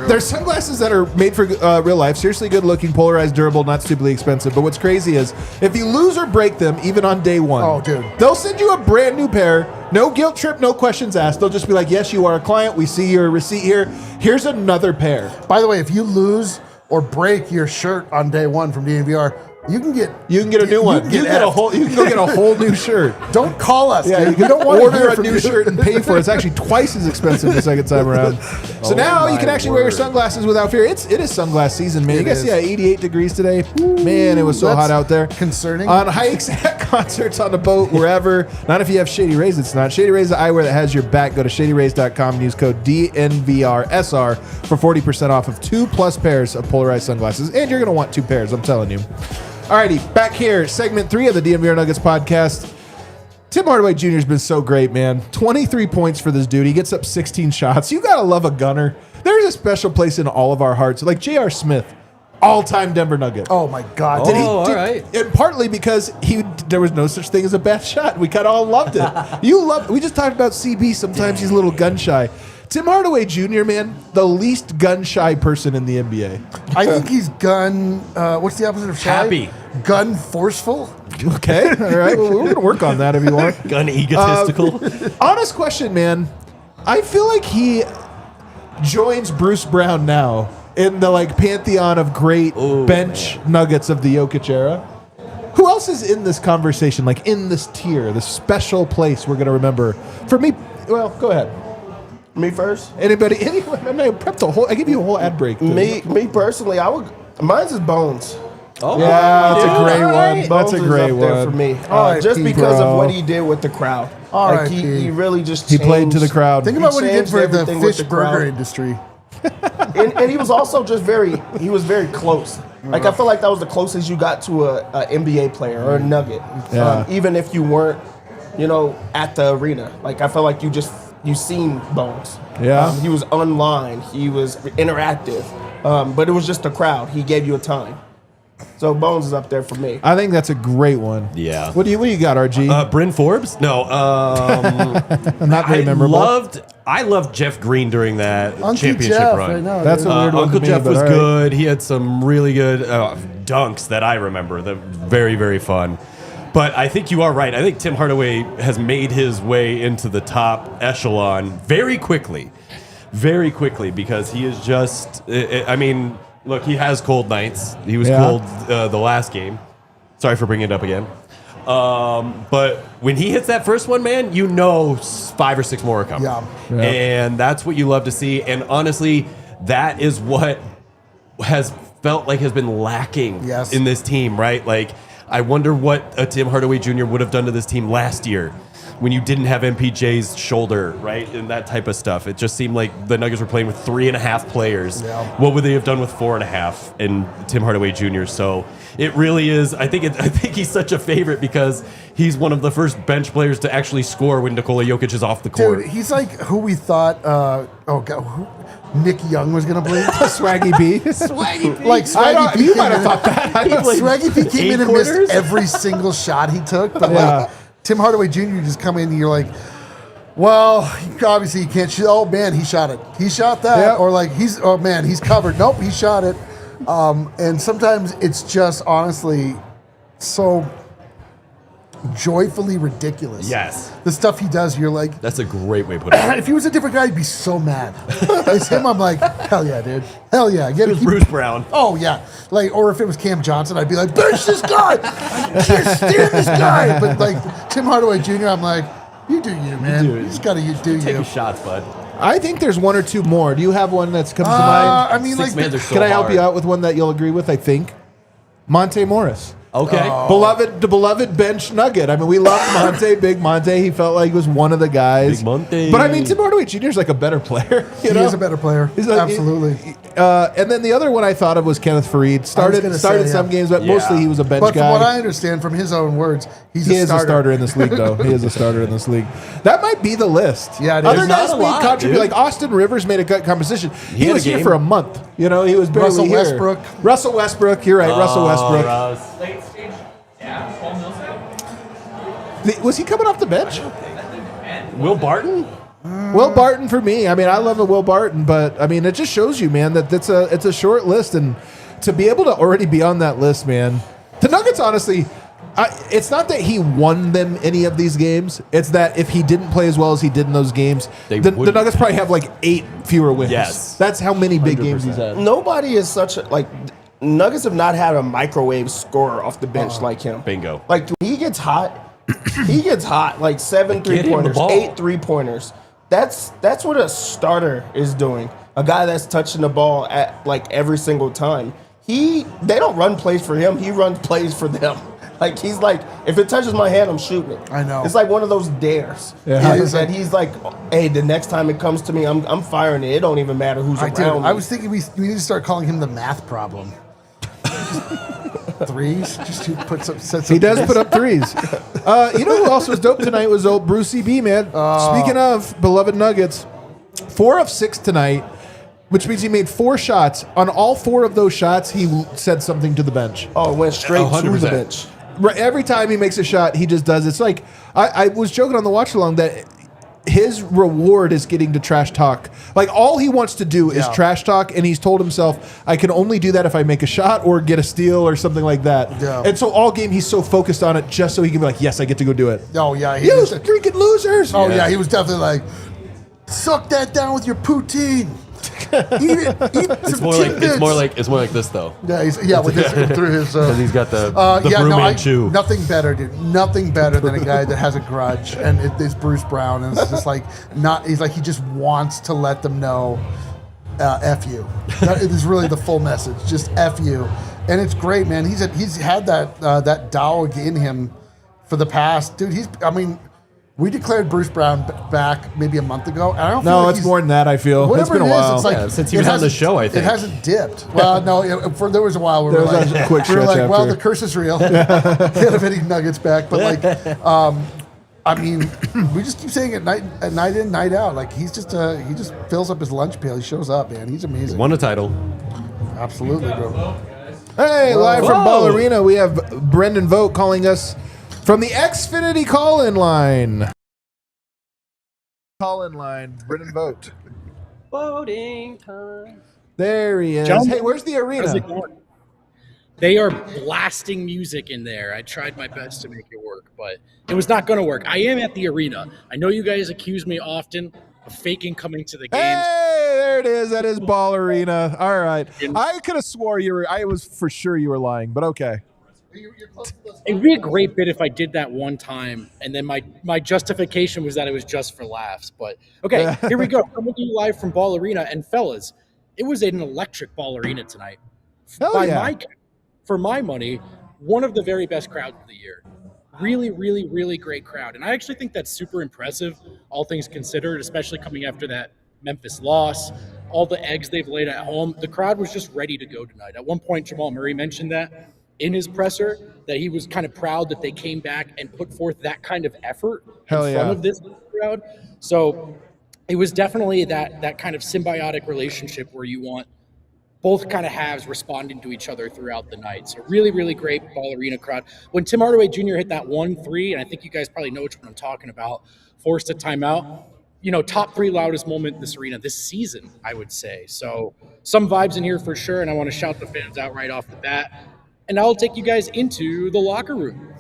There's sunglasses that are made for real life, seriously good looking, polarized, durable, not stupidly expensive. But what's crazy is if you lose or break them, even on day one, Oh, dude. they'll send you a brand new pair. No guilt trip, no questions asked. They'll just be like, yes, you are a client. We see your receipt here. Here's another pair. By the way, if you lose or break your shirt on day one from DNVR, you can get a new one. You can go get a whole new shirt. Don't call us. Yeah, dude. you We can don't want to order hear a from new you. shirt and pay for it. It's actually twice as expensive the second time around. So now you can actually wear your sunglasses without fear. It is sunglass season, man. You guys see 88 degrees today? Man, it was so That's hot out there. concerning. On hikes, at concerts, on the boat, wherever. Not if you have Shady Rays, it's not. Shady Rays is the eyewear that has your back. Go to shadyrays.com and use code DNVRSR for 40% off of 2+ pairs of polarized sunglasses. And you're going to want 2 pairs, I'm telling you. Alrighty, back here, segment 3 of the DNVR Nuggets podcast. Tim Hardaway Jr. has been so great, man. 23 points for this dude. He gets up 16 shots. You gotta love a gunner. There's a special place in all of our hearts. Like J.R. Smith, all-time Denver Nugget. Oh my God! all right. And partly because there was no such thing as a bad shot. We kind of all loved it. We just talked about CB. Sometimes he's a little gun shy. Tim Hardaway Jr., man, the least gun-shy person in the NBA. I think he's gun. What's the opposite of shy? Happy. Gun forceful. Okay, all right. Well, we're going to work on that if you want. Gun egotistical. Honest question, man. I feel like he joins Bruce Brown now in the pantheon of great bench Nuggets of the Jokic era. Who else is in this conversation, in this tier, this special place we're going to remember? For me, well, go ahead. Me first? Anybody? Anyone? I give you a whole ad break. Me personally, mine's is Bones. Oh, Yeah, that's a great alright. one. That's a Bones is great up there one. for me. R.I.P., Just because bro. of what he did with the crowd. R.I.P. He really just He played to the changed- crowd. Think about what he did changed for the everything with fish the crowd. burger industry. And he was also just very close. I feel like that was the closest you got to a NBA player or a Nugget. Yeah. Even if you weren't, at the arena. I felt like you just you seen Bones. Yeah. He was online. He was interactive. But it was just a crowd. He gave you a time. So Bones is up there for me. I think that's a great one. Yeah. What do you got, RG? Bryn Forbes? No. Not very memorable. I loved Jeff Greene during that Uncle championship Jeff, run. I know, That's dude. a weird one Uncle to me, Jeff but was all right. good. He had some really good dunks that I remember. That very, very fun. But I think you are right. I think Tim Hardaway has made his way into the top echelon very quickly. Very quickly, because he is just, I mean, look, he has cold nights. He was cold the last game. Sorry for bringing it up again. But when he hits that first one, man, you know 5 or 6 more are coming. Yeah. And that's what you love to see. And honestly, that is what has felt like has been lacking in this team, right? Like, I wonder what a Tim Hardaway Jr. would have done to this team last year when you didn't have MPJ's shoulder, right? And that type of stuff. It just seemed like the Nuggets were playing with 3.5 players. Yeah. What would they have done with 4.5 and Tim Hardaway Jr.? So it really is. I think he's such a favorite because he's one of the first bench players to actually score when Nikola Jokic is off the court. Dude, he's like who we thought. Nick Young was going to play. Swaggy B. Swaggy P. Like Swaggy P. You might have thought that. Swaggy P came in and quarters? missed every single shot he took. But like Tim Hardaway Jr. just come in and you're like, well, obviously he can't shoot. Oh man, he shot it. He shot that. Yep. Or like he's covered. Nope, he shot it. And sometimes it's just honestly so joyfully ridiculous. Yes. The stuff he does, you're like, That's a great way to put it. if he was a different guy, he'd be so mad. It's him, I'm like, hell yeah, dude. Hell yeah. It was Bruce Brown. Oh, yeah. Like, or if it was Cam Johnson, I'd be like, bench this guy. I can't stand this guy. But like Tim Hardaway Jr., I'm like, you do you, man. You just got to do Take you. your shots, bud. I think there's 1 or 2 more. Do you have one that's comes to mind? I mean, Six like, mans are so Can I help hard. you out with one that you'll agree with? I think Monte Morris. Okay. The beloved bench nugget. I mean, we love Monte, big Monte. He felt like he was one of the guys. Big Monte. But I mean, Tim Hardaway Jr. is like a better player. he is a better player. He's like- Absolutely. And then the other one I thought of was Kenneth Fareed. Started gonna say, some yeah. games, but Yeah. mostly he was a bench But guy. from what I understand from his own words, he he's a is starter. a starter in this league, though. He is a starter in this league. That might be the list. Yeah, it is. Other There's guys not a made lot, contribute. dude. Like Austin Rivers made a good composition. He had was a here game. for a month. You know, he was barely Russell here. Westbrook. Russell Westbrook. You're right. Russell Westbrook. Russ. Late stage, Paul Millsap. Was he coming off the bench? Will Barton? Will Barton for me. I mean, I love a Will Barton, but I mean, it just shows you, man, that it's a short list, and to be able to already be on that list, man. The Nuggets, honestly, it's not that he won them any of these games. It's that if he didn't play as well as he did in those games, They the wouldn't. Nuggets probably have like 8 fewer wins. Yes. That's how many big games he's had. Nobody is such a like. Nuggets have not had a microwave scorer off the bench like him. Bingo. Like when he gets hot, he gets hot. Like 7 Get him the 3-pointers, ball. 8 3-pointers. That's what a starter is doing. A guy that's touching the ball at like every single time. They don't run plays for him. He runs plays for them. Like he's like, if it touches my hand, I'm shooting it. I know. It's like one of those dares. Yeah. That he's like, hey, the next time it comes to me, I'm firing it. It don't even matter who's around me. I was thinking we need to start calling him the math problem. Threes, just to put some. He does put up threes. You know who else was dope tonight was old Brucey B, man. Speaking of beloved Nuggets, 4 of 6 tonight, which means he made 4 shots. On all 4 of those shots, he said something to the bench. Oh, it went straight to 100%. the bench. Right, every time he makes a shot, he just does. It's like I was joking on the watch along that his reward is getting to trash talk. Like all he wants to do is Yeah. trash talk, and he's told himself, "I can only do that if I make a shot or get a steal or something like that." Yeah. And so all game he's so focused on it, just so he can be like, "Yes, I get to go do it." Oh yeah, You freaking losers! Oh yeah, he was definitely like, suck that down with your poutine. Eat it. Eat It's some more like tidbits. it's more like this though. Yeah, with his through his. Because he's got the Brew Man chew. Nothing better, dude. Nothing better than a guy that has a grudge, and it's Bruce Brown, and it's just like not. He's like he just wants to let them know, "F you." That is really the full message. Just F you, and it's great, man. He's had that dog in him for the past, dude. I mean, we declared Bruce Brown back maybe a month ago, and I don't. feel No, like it's he's- more than that. I feel it's Whatever been a it is, while. it's like Yeah, since he it was on the hasn't- show, I think. it hasn't dipped. Well, no, there was a while where There we were was like, a quick we were stretch like, well, after. the curse is real. Get of any Nuggets back, but like, I mean, we just keep saying it night in, night out. Like he just fills up his lunch pail. He shows up, man. He's amazing. Won a title. Absolutely, bro. Hey, live from Whoa. Ball Arena, we have Brendan Vogt calling us from the Xfinity call-in line. Call-in line, Brendan Vogt. Voting time. There he is. Gentlemen, Hey, where's the how's it arena? going? They are blasting music in there. I tried my best to make it work, but it was not going to work. I am at the arena. I know you guys accuse me often of faking coming to the games. Hey, there it is. That is Ball Arena. All right. I could have swore I was for sure you were lying, but okay. It would be a great bit if I did that one time, and then my justification was that it was just for laughs. But okay, here we go. Coming to you live from Ball Arena, and fellas, it was an electric Ball Arena tonight. Hell yeah. For my money, one of the very best crowds of the year. Really, really, really great crowd. And I actually think that's super impressive, all things considered, especially coming after that Memphis loss, all the eggs they've laid at home. The crowd was just ready to go tonight. At one point, Jamal Murray mentioned that in his presser, that he was kind of proud that they came back and put forth that kind of effort in front of this crowd. So it was definitely that kind of symbiotic relationship where you want both kind of halves responding to each other throughout the night. So really, really great Ball Arena crowd. When Tim Hardaway Jr. hit that 1-3, and I think you guys probably know which one I'm talking about, forced a timeout, top 3 loudest moment in this arena this season, I would say. So some vibes in here for sure, and I want to shout the fans out right off the bat. And I'll take you guys into the locker room.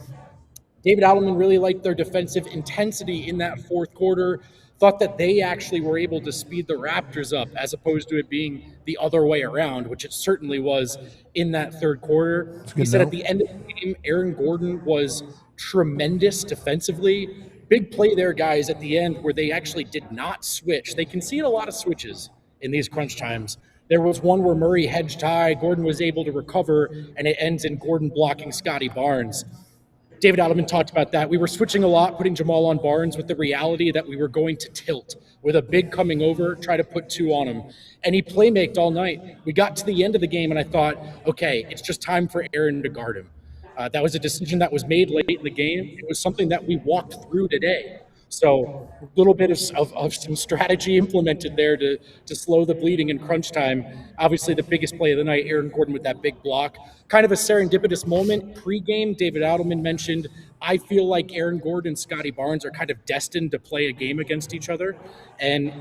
David Adelman really liked their defensive intensity in that fourth quarter, thought that they actually were able to speed the Raptors up as opposed to it being the other way around, which it certainly was in that third quarter. He said at the end of the game, Aaron Gordon was tremendous defensively. Big play there, guys, at the end where they actually did not switch. They concede a lot of switches in these crunch times. There was one where Murray hedged high, Gordon was able to recover, and it ends in Gordon blocking Scotty Barnes. David Adelman talked about that. We were switching a lot, putting Jamal on Barnes with the reality that we were going to tilt with a big coming over, try to put 2 on him. And he playmaked all night. We got to the end of the game, and I thought, okay, it's just time for Aaron to guard him. That was a decision that was made late in the game. It was something that we walked through today. So a little bit of some strategy implemented there to slow the bleeding in crunch time. Obviously, the biggest play of the night, Aaron Gordon with that big block. Kind of a serendipitous moment. Pre-game, David Adelman mentioned, I feel like Aaron Gordon and Scotty Barnes are kind of destined to play a game against each other. And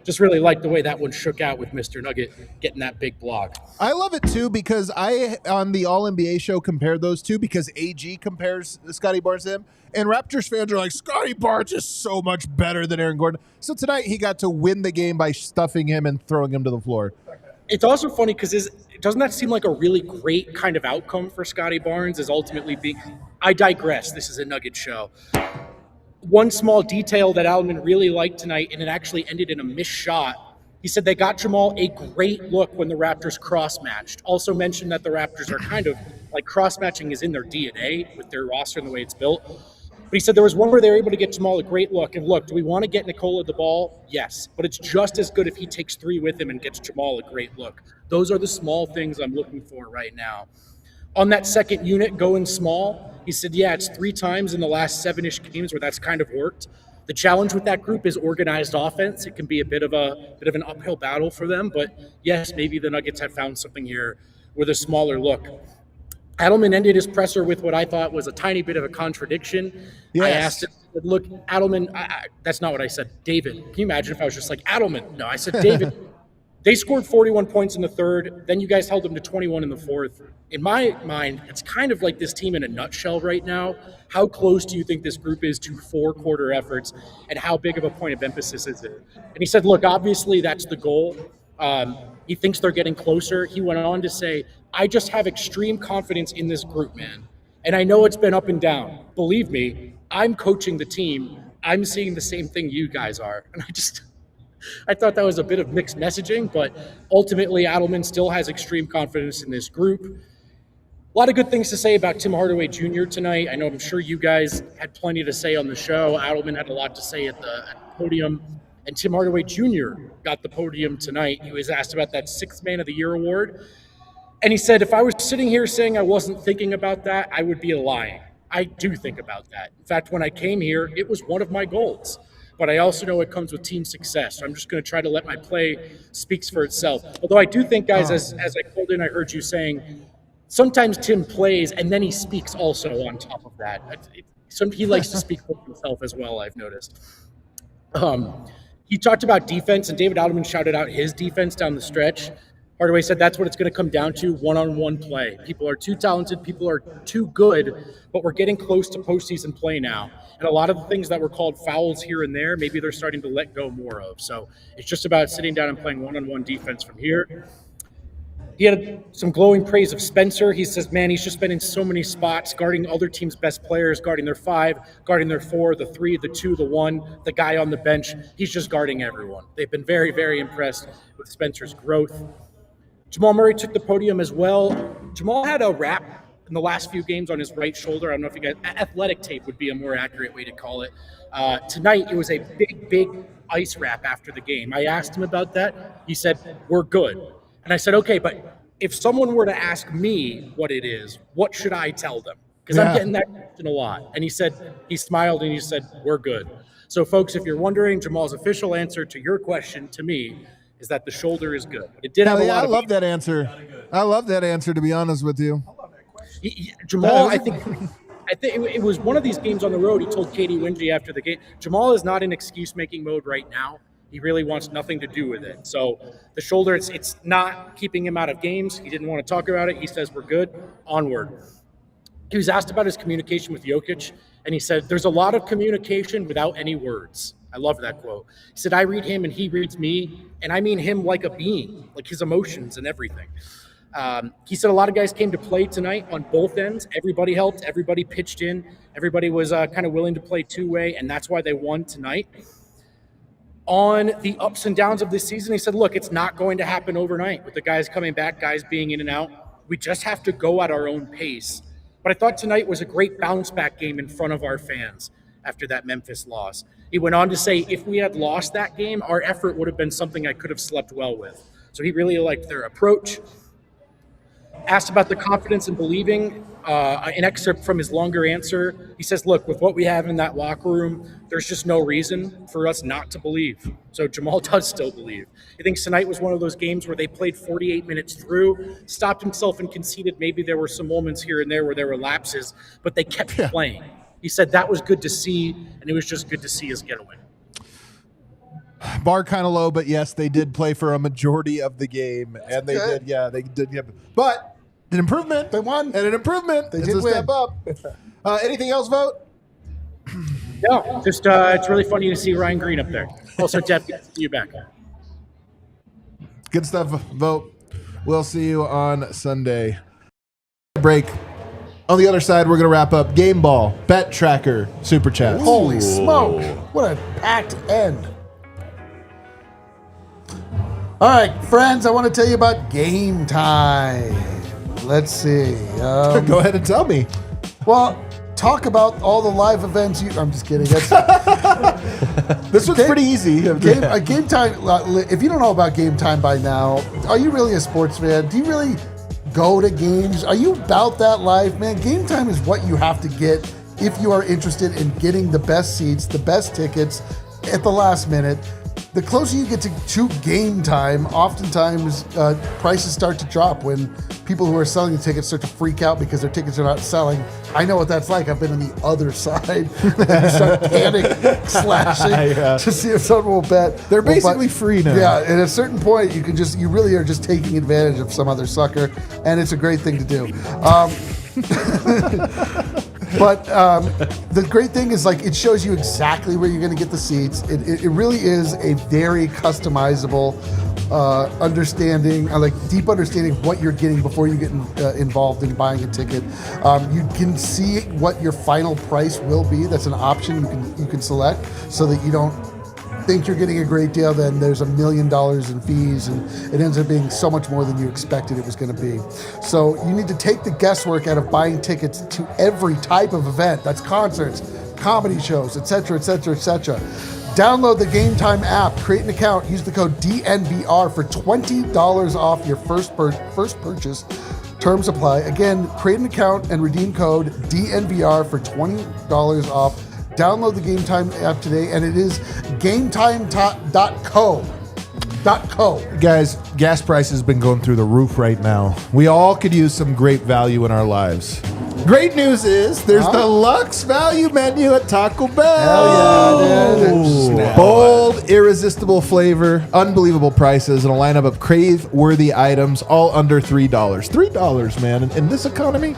just really like the way that one shook out with Mr. Nugget getting that big block. I love it too because I, on the All-NBA show, compared those two because AG compares Scotty Barnes to him. And Raptors fans are like, Scotty Barnes is so much better than Aaron Gordon. So tonight he got to win the game by stuffing him and throwing him to the floor. It's also funny because doesn't that seem like a really great kind of outcome for Scotty Barnes is ultimately being – I digress. This is a Nugget show. One small detail that Adelman really liked tonight, and it actually ended in a missed shot. He said they got Jamal a great look when the Raptors cross-matched. Also mentioned that the Raptors are kind of like cross-matching is in their DNA with their roster and the way it's built. But he said there was one where they were able to get Jamal a great look. And look, do we want to get Nikola the ball? Yes. But it's just as good if he takes 3 with him and gets Jamal a great look. Those are the small things I'm looking for right now. On that second unit, going small, he said, yeah, it's 3 times in the last 7-ish games where that's kind of worked. The challenge with that group is organized offense. It can be a bit of an uphill battle for them. But yes, maybe the Nuggets have found something here with a smaller look. Adelman ended his presser with what I thought was a tiny bit of a contradiction. Yes. I asked him, look, Adelman, that's not what I said. David, can you imagine if I was just like, Adelman? No, I said, David, they scored 41 points in the third. Then you guys held them to 21 in the fourth. In my mind, it's kind of like this team in a nutshell right now. How close do you think this group is to 4-quarter efforts, and how big of a point of emphasis is it? And he said, look, obviously that's the goal. He thinks they're getting closer. He went on to say, I just have extreme confidence in this group, man. And I know it's been up and down. Believe me, I'm coaching the team. I'm seeing the same thing you guys are. And I thought that was a bit of mixed messaging, but ultimately Adelman still has extreme confidence in this group. A lot of good things to say about Tim Hardaway Jr. tonight. I'm sure you guys had plenty to say on the show. Adelman had a lot to say at the podium. And Tim Hardaway Jr. got the podium tonight. He was asked about that 6th Man of the Year award. And he said, if I was sitting here saying I wasn't thinking about that, I would be lying. I do think about that. In fact, when I came here, it was one of my goals. But I also know it comes with team success. So I'm just going to try to let my play speaks for itself. Although I do think, guys, as I called in, I heard you saying sometimes Tim plays and then he speaks also on top of that. He likes to speak for himself as well, I've noticed. He talked about defense, and David Alderman shouted out his defense down the stretch. Hardaway said that's what it's going to come down to, one-on-one play. People are too talented, people are too good, but we're getting close to postseason play now. And a lot of the things that were called fouls here and there, maybe they're starting to let go more of. So it's just about sitting down and playing one-on-one defense from here. He had some glowing praise of Spencer. He says, man, he's just been in so many spots, guarding other teams' best players, guarding their 5, guarding their 4, the 3, the 2, the 1, the guy on the bench. He's just guarding everyone. They've been very, very impressed with Spencer's growth. Jamal Murray took the podium as well. Jamal had a wrap in the last few games on his right shoulder. I don't know if you guys, athletic tape would be a more accurate way to call it. Tonight, it was a big, big ice wrap after the game. I asked him about that. He said, we're good. And I said, okay, but if someone were to ask me what it is, what should I tell them? Because I'm getting that question a lot. And he said, he smiled and he said, we're good. So folks, if you're wondering, Jamal's official answer to your question to me is that the shoulder is good. It did have a lot of... I love that answer. I love that answer, to be honest with you. Jamal, I think it was one of these games on the road. He told Katie Wingy after the game, Jamal is not in excuse-making mode right now. He really wants nothing to do with it. So the shoulder, it's not keeping him out of games. He didn't want to talk about it. He says, we're good. Onward. He was asked about his communication with Jokic, and he said, there's a lot of communication without any words. I love that quote. He said, I read him and he reads me, and I mean him like a being, like his emotions and everything. He said a lot of guys came to play tonight on both ends. Everybody helped. Everybody pitched in. Everybody was kind of willing to play two-way, and that's why they won tonight. On the ups and downs of this season, he said, look, it's not going to happen overnight with the guys coming back, guys being in and out. We just have to go at our own pace. But I thought tonight was a great bounce-back game in front of our fans after that Memphis loss. He went on to say, if we had lost that game, our effort would have been something I could have slept well with. So he really liked their approach. Asked about the confidence and believing, an excerpt from his longer answer. He says, look, with what we have in that locker room, there's just no reason for us not to believe. So Jamal does still believe. He thinks tonight was one of those games where they played 48 minutes through, stopped himself and conceded. Maybe there were some moments here and there where there were lapses, but they kept playing. He said that was good to see, and it was just good to see us get a win. Bar kind of low, but yes, they did play for a majority of the game, and they did. Yeah, they did. Yeah. But an improvement. They won. And an improvement. They it's did a step up. Anything else, Vogt? No, just it's really funny to see Ryan Greene up there. Also, Jeff, good to see you back. Good stuff, Vogt. We'll see you on Sunday. Break. On the other side, we're going to wrap up Game Ball, Bet Tracker, Super Chats. Holy smoke. What a packed end. All right, friends, I want to tell you about Game Time. Let's see. Go ahead and tell me. Well, talk about all the live events. I'm just kidding. This was pretty easy. Game Time, if you don't know about Game Time by now, are you really a sports fan? Do you really go to games? Are you about that life? Man, Game Time is what you have to get if you are interested in getting the best seats, the best tickets at the last minute. The closer you get to game time, oftentimes prices start to drop when people who are selling the tickets start to freak out because their tickets are not selling. I know what that's like. I've been on the other side. You start panic slashing to see if someone will bet. They're basically free now. Yeah, at a certain point, you really are just taking advantage of some other sucker, and it's a great thing to do. But the great thing is, like, it shows you exactly where you're going to get the seats. It really is a very customizable understanding, deep understanding of what you're getting before you get involved in buying a ticket. You can see what your final price will be. That's an option you can select so that you don't think you're getting a great deal, then there's $1 million in fees, and it ends up being so much more than you expected it was going to be. So you need to take the guesswork out of buying tickets to every type of event. That's concerts, comedy shows, etc., etc., etc. Download the Game Time app, create an account, use the code DNVR for $20 off your first purchase. Terms apply. Again, create an account and redeem code DNVR for $20 off. Download the Game Time app today, and it is gametime.co. Guys, gas prices have been going through the roof right now. We all could use some great value in our lives. Great news is there's the Lux Value menu at Taco Bell. Hell yeah, dude. Bold, irresistible flavor, unbelievable prices, and a lineup of crave-worthy items, all under $3. $3, man, in this economy?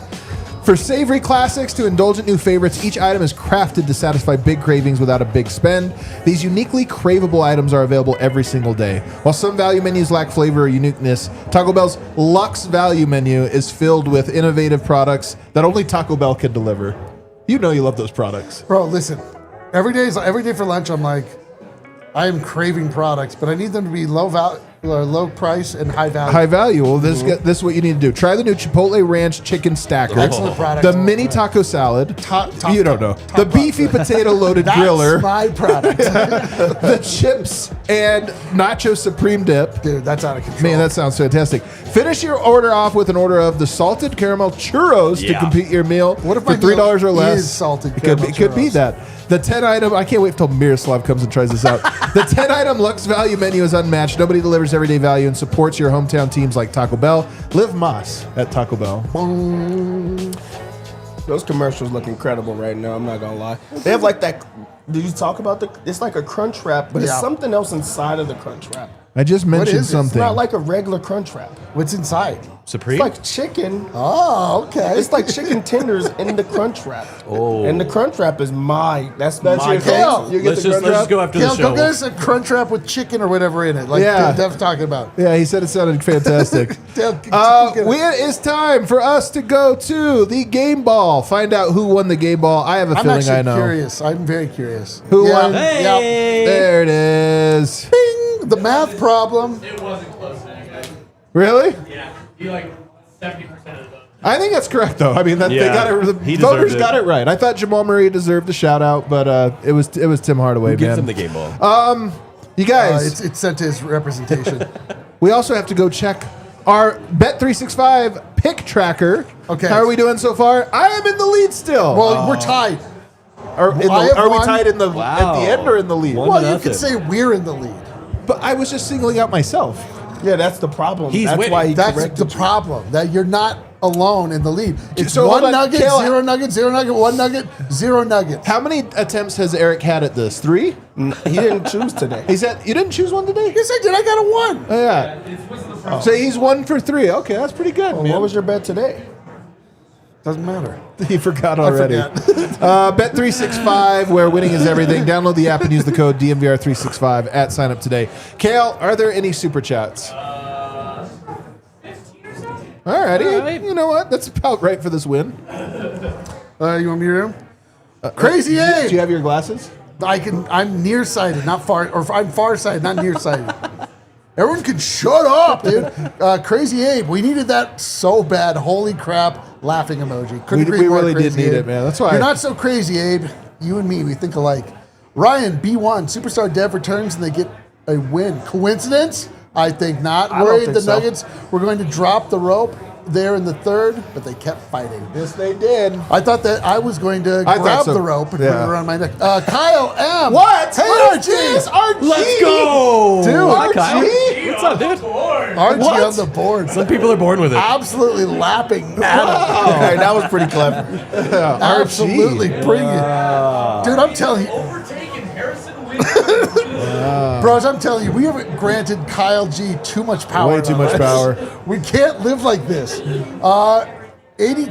For savory classics to indulgent new favorites, each item is crafted to satisfy big cravings without a big spend. These uniquely craveable items are available every single day. While some value menus lack flavor or uniqueness, Taco Bell's Lux Value menu is filled with innovative products that only Taco Bell can deliver. You know you love those products. Bro, listen. Every day for lunch, I'm like, I am craving products, but I need them to be low price and high value. High value. Well, this is what you need to do. Try the new Chipotle Ranch Chicken Stacker. Excellent product. The mini taco salad. You don't know. The beefy potato loaded That's griller. my product. The chips and nacho supreme dip. Dude, that's out of control. Man, that sounds fantastic. Finish your order off with an order of the salted caramel churros to complete your meal. What if for my $3 or meal less? is salted It caramel could be churros? that. The 10 item, I can't wait till Miroslav comes and tries this out. The 10 item Lux Value menu is unmatched. Nobody delivers everyday value and supports your hometown teams like Taco Bell. Live Moss at Taco Bell. Those commercials look incredible right now. I'm not gonna lie. They have like that. Did you talk about it's like a crunch wrap, but it's something else inside of the crunch wrap. I just mentioned is it? something. It's not like a regular crunch wrap. What's inside? Supreme? It's like chicken. Oh, okay. It's like chicken tenders in the crunch wrap. Oh. And the crunch wrap is That's my your Kale. thing? You get Let's the just crunch wrap? go after Kale, the go show. get us a crunch wrap with chicken or whatever in it. Like Yeah. Dev's talking about. Yeah, he said it sounded fantastic. Dale, It is time for us to go to the game ball. Find out who won the game ball. I have a I'm feeling actually I know. curious. I'm very curious. Who won? Hey! Yep. There it is. Bing! The math problem. It wasn't close to that, guys. Really? Yeah, you like 70% of the vote. I think that's correct, though. I mean, they Yeah, got it. The he voters deserved it. got it right. I thought Jamal Murray deserved a shout out, but it was Tim Hardaway. Who gives man. him the game ball? You guys, It's sent to his representation. we also have to go check our Bet365 pick tracker. Okay. How are we doing so far? I am in the lead still. Well, we're tied. are I have we won. tied in the at the end or in the lead? One Well, to you nothing. could say we're in the lead. But I was just singling out myself. Yeah, that's the problem. He's that's winning. why he That's corrected the problem. That you're not alone in the lead. It's So one hold on, nugget, Kale, 0 nugget, 0 nugget, 1 nugget, 0 nuggets. How many attempts has Eric had at this? 3? He didn't choose today. He said you didn't choose one today. Yes, I did. I got a 1. Oh, yeah. What's the problem? So he's 1 for 3. Okay, that's pretty good, man. What was your bet today? Doesn't matter. He forgot already. Bet365, where winning is everything. Download the app and use the code DNVR365 at sign up today. Kale, are there any super chats? 15 or something. Alrighty. right. You know what? That's about right for this win. You want me to read 'em? Crazy Do Abe. you have your glasses? I'm nearsighted, not far, or I'm farsighted, not nearsighted. Everyone can shut up, dude. Crazy Abe, we needed that so bad. Holy crap, laughing emoji. Couldn't We agree more, really did Crazy need Abe. it, man. That's why You're not so crazy, Abe. You and me, we think alike. Ryan, B1, Superstar Dev returns and they get a win. Coincidence? I think not. I don't Worried think the so. Nuggets were going to drop the rope there in the third, but they kept fighting. Yes, they did. I thought that I was going to I thought grab so. the rope and Yeah. put it around my neck. Kyle M. What? Hey, What RG. is this? RG? Let's go! Dude, Hi, Kyle. RG? What's up, dude? RG What? on the board. Some people are born with it. Absolutely lapping at him. Okay, that was pretty clever. Absolutely bring it. Dude, I'm telling you. Overtaken Harrison Winston. Bros, I'm telling you, we have granted Kyle G too much power. Way too in much our power. lives. We can't live like this. 80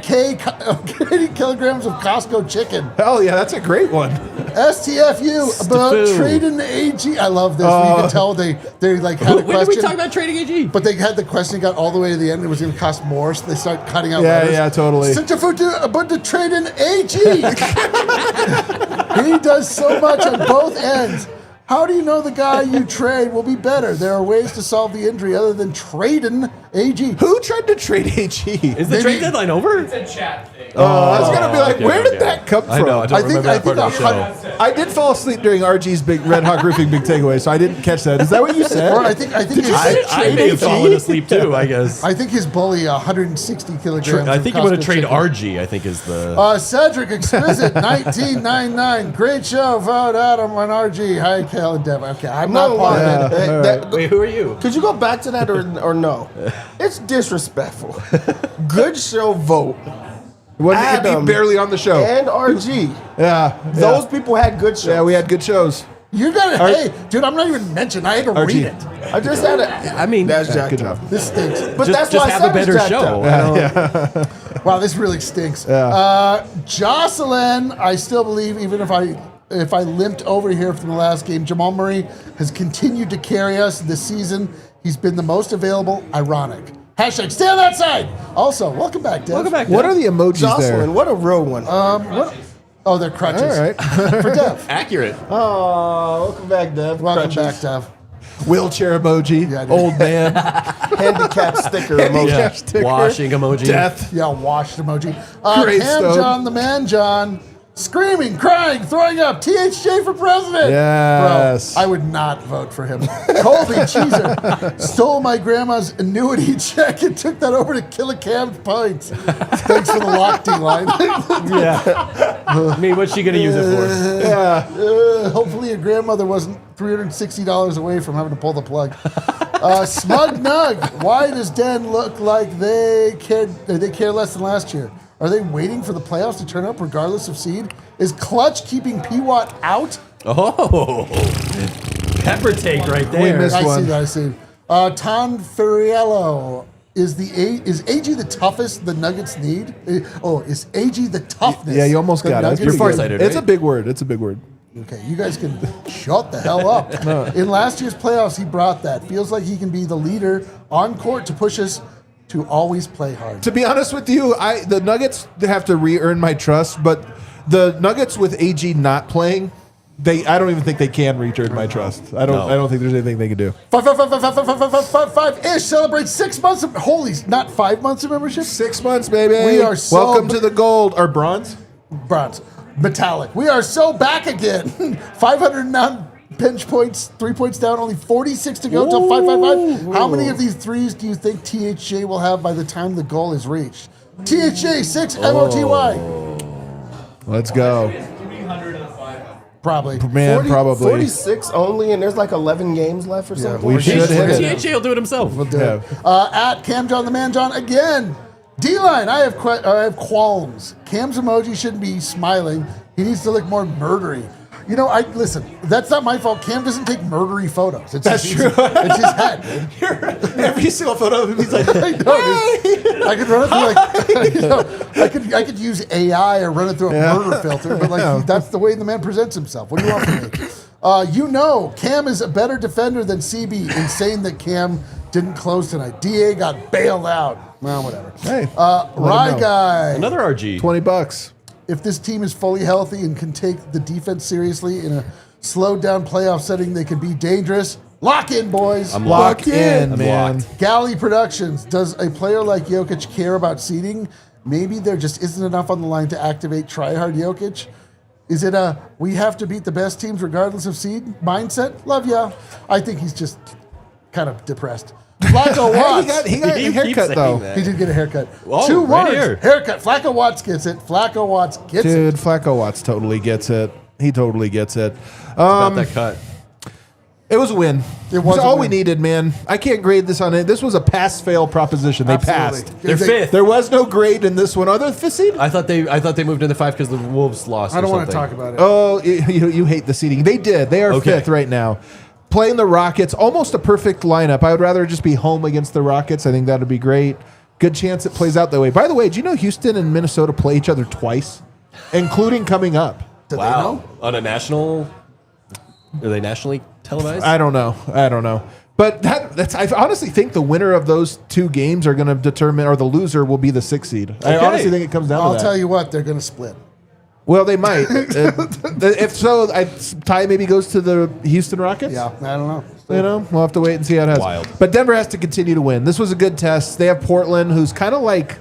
kilograms of Costco chicken. Hell yeah, that's a great one. STFU about Stefoo. trading AG. I love this. You can tell they like had a When did we question. talk about trading AG? But they had the question, got all the way to the end. It was going to cost more, so they start cutting out Yeah, letters. yeah, totally. Centrifuge about to trade in AG. He does so much on both ends. How do you know the guy you trade will be better? There are ways to solve the injury other than trading AG. Who tried to trade AG? Is the Maybe- trade deadline over? It's a chat thing. I was gonna be like, okay, where did okay. that come from? I know. I don't I think remember that part of the a show. I did fall asleep during RG's big Red Hawk Roofing big takeaway, so I didn't catch that. Is that what you said? Or I think his, I may have fallen asleep too, I guess. I think his bully 160 kilograms. I think you want to Costco trade chicken. RG, I think is the... Cedric Exquisite 1999. Great show. Vote Adam on RG. Hi, Cal and Dev. Okay, I'm not part of it. Wait, who are you? Could you go back to that or no? It's disrespectful. Good show vote. Wasn't Adam he barely on the show? and RG. Yeah. Those people had good shows. Yeah, we had good shows. You got it. Hey, dude, I'm not even mentioned. I had to read it. I just had a. I mean, That's jacked good up. job. This stinks. But that's just why have I a better said show. Wow, this really stinks. Jocelyn, I still believe, even if I limped over here from the last game, Jamal Murray has continued to carry us this season. He's been the most available. Ironic. Hashtag stay on that side. Also, welcome back, Dev. Welcome back. What are the emojis Jocelyn, there? what a real one. What? Oh, they're crutches. All right. For Dev. Accurate. Oh, welcome back, Dev. Welcome Crutches. back, Dev. Wheelchair emoji. Yeah, I did. Old man. Handicap sticker emoji. Handicap sticker. Washing emoji. Death. Yeah, washed emoji. Great Cam stuff. John, the man John, screaming, crying, throwing up. THJ for president. Yes. Bro, I would not vote for him. Colby Cheeser stole my grandma's annuity check and took that over to kill a Cam's pints. Thanks for the Vogt-ing line. Yeah. I mean, what's she going to use it for? Hopefully your grandmother wasn't $360 away from having to pull the plug. Smug Nug, why does Den look like they care less than last year? Are they waiting for the playoffs to turn up regardless of seed? Is Clutch keeping P-Watt out? Oh. Pepper take right there. missed I one. see that, I see. Tom Ferriello, is AG the toughest the Nuggets need? Is AG the toughness? Yeah, you almost the got it. That's Nuggets pretty need? good. farsighted, It's a right? big word. It's a big word. Okay, you guys can shut the hell up. In last year's playoffs, he brought that. Feels like he can be the leader on court to push us to always play hard. To be honest with you, the Nuggets have to re-earn my trust, but the Nuggets with AG not playing, I don't even think they can re-earn my trust. I don't think there's anything they can do. 5-ish celebrates 6 months of not 5 months of membership. 6 months, baby. We are so welcome to the gold or bronze. Bronze, metallic. We are so back again. 509 pinch points, 3 points down, only 46 to go till 555. How many of these threes do you think THJ will have by the time the goal is reached? THJ 6 MOTY. Let's go. 305. Probably. Man, probably. 46 only, and there's like 11 games left or something. we should hit it. THJ will do it himself. We'll do it. Yeah. At Cam John the Man John again. D-line, I have qualms. Cam's emoji shouldn't be smiling. He needs to look more murdery. You know, listen, that's not my fault. Cam doesn't take murdery photos. That's true. It's his head. Every single photo of him, he's like, I know, dude. I could run it through like, you know, I could use AI or run it through a murder filter, but like that's the way the man presents himself. What do you want from me? Cam is a better defender than CB. Insane that Cam didn't close tonight. DA got bailed out. Well, whatever. Hey, Rye guy. Another RG. $20. If this team is fully healthy and can take the defense seriously in a slowed down playoff setting, they can be dangerous. Lock in, boys. I'm Lock in, I'm man. locked. Galley Productions. Does a player like Jokic care about seeding? Maybe there just isn't enough on the line to activate tryhard Jokic. Is it a we have to beat the best teams regardless of seed mindset? Love ya. I think he's just kind of depressed. Flacco Watts. He got a keeps haircut, saying though. that. He did get a haircut. Oh, 2 right words. here. Haircut. Flacco Watts gets it. Flacco Watts gets it. Dude, Flacco Watts totally gets it. He totally gets it. About that cut. It was a win. It was a all win. we needed, man. I can't grade this on it. This was a pass-fail proposition. They Absolutely. passed. They're fifth. There was no grade in this one. Are they the fifth seed? I thought they moved into 5 because the Wolves lost. I don't want to something. talk about it. Oh, you hate the seeding. They did. They are Okay. fifth right now. Playing the Rockets, almost a perfect lineup. I would rather just be home against the Rockets. I think that would be great. Good chance it plays out that way. By the way, do you know Houston and Minnesota play each other twice, including coming up? Did they Wow. know? On a national. Are they nationally televised? I don't know. But I honestly think the winner of those 2 games are going to determine, or the loser will be the 6th seed. I Okay. honestly think it comes down I'll to that. tell you what, they're going to split. Well, they might. If so, tie maybe goes to the Houston Rockets. Yeah, I don't know. You know, we'll have to wait and see how it has. Wild. But Denver has to continue to win. This was a good test. They have Portland, who's kind of like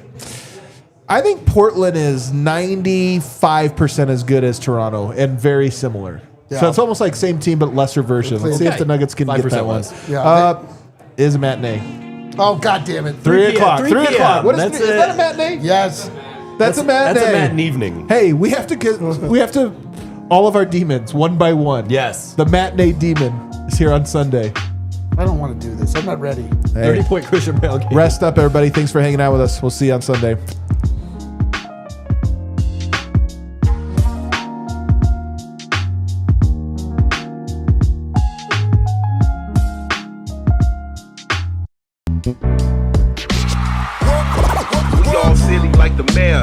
I think Portland is 95% as good as Toronto and very similar. Yeah. So it's almost like same team but lesser version. Let's see if the Nuggets can get 5% that one. less. Yeah, Is a matinee. Oh, God damn it. 3 o'clock. 3 3 o'clock. What is, That's is that a it. matinee? Yes. That's a matinee. That's a matinee evening. Hey, we have to all of our demons one by one. Yes. The matinee demon is here on Sunday. I don't want to do this. I'm not ready. Hey, 30-point Christian Bale game. rest up, everybody. Thanks for hanging out with us. We'll see you on Sunday. We all silly like the mayor.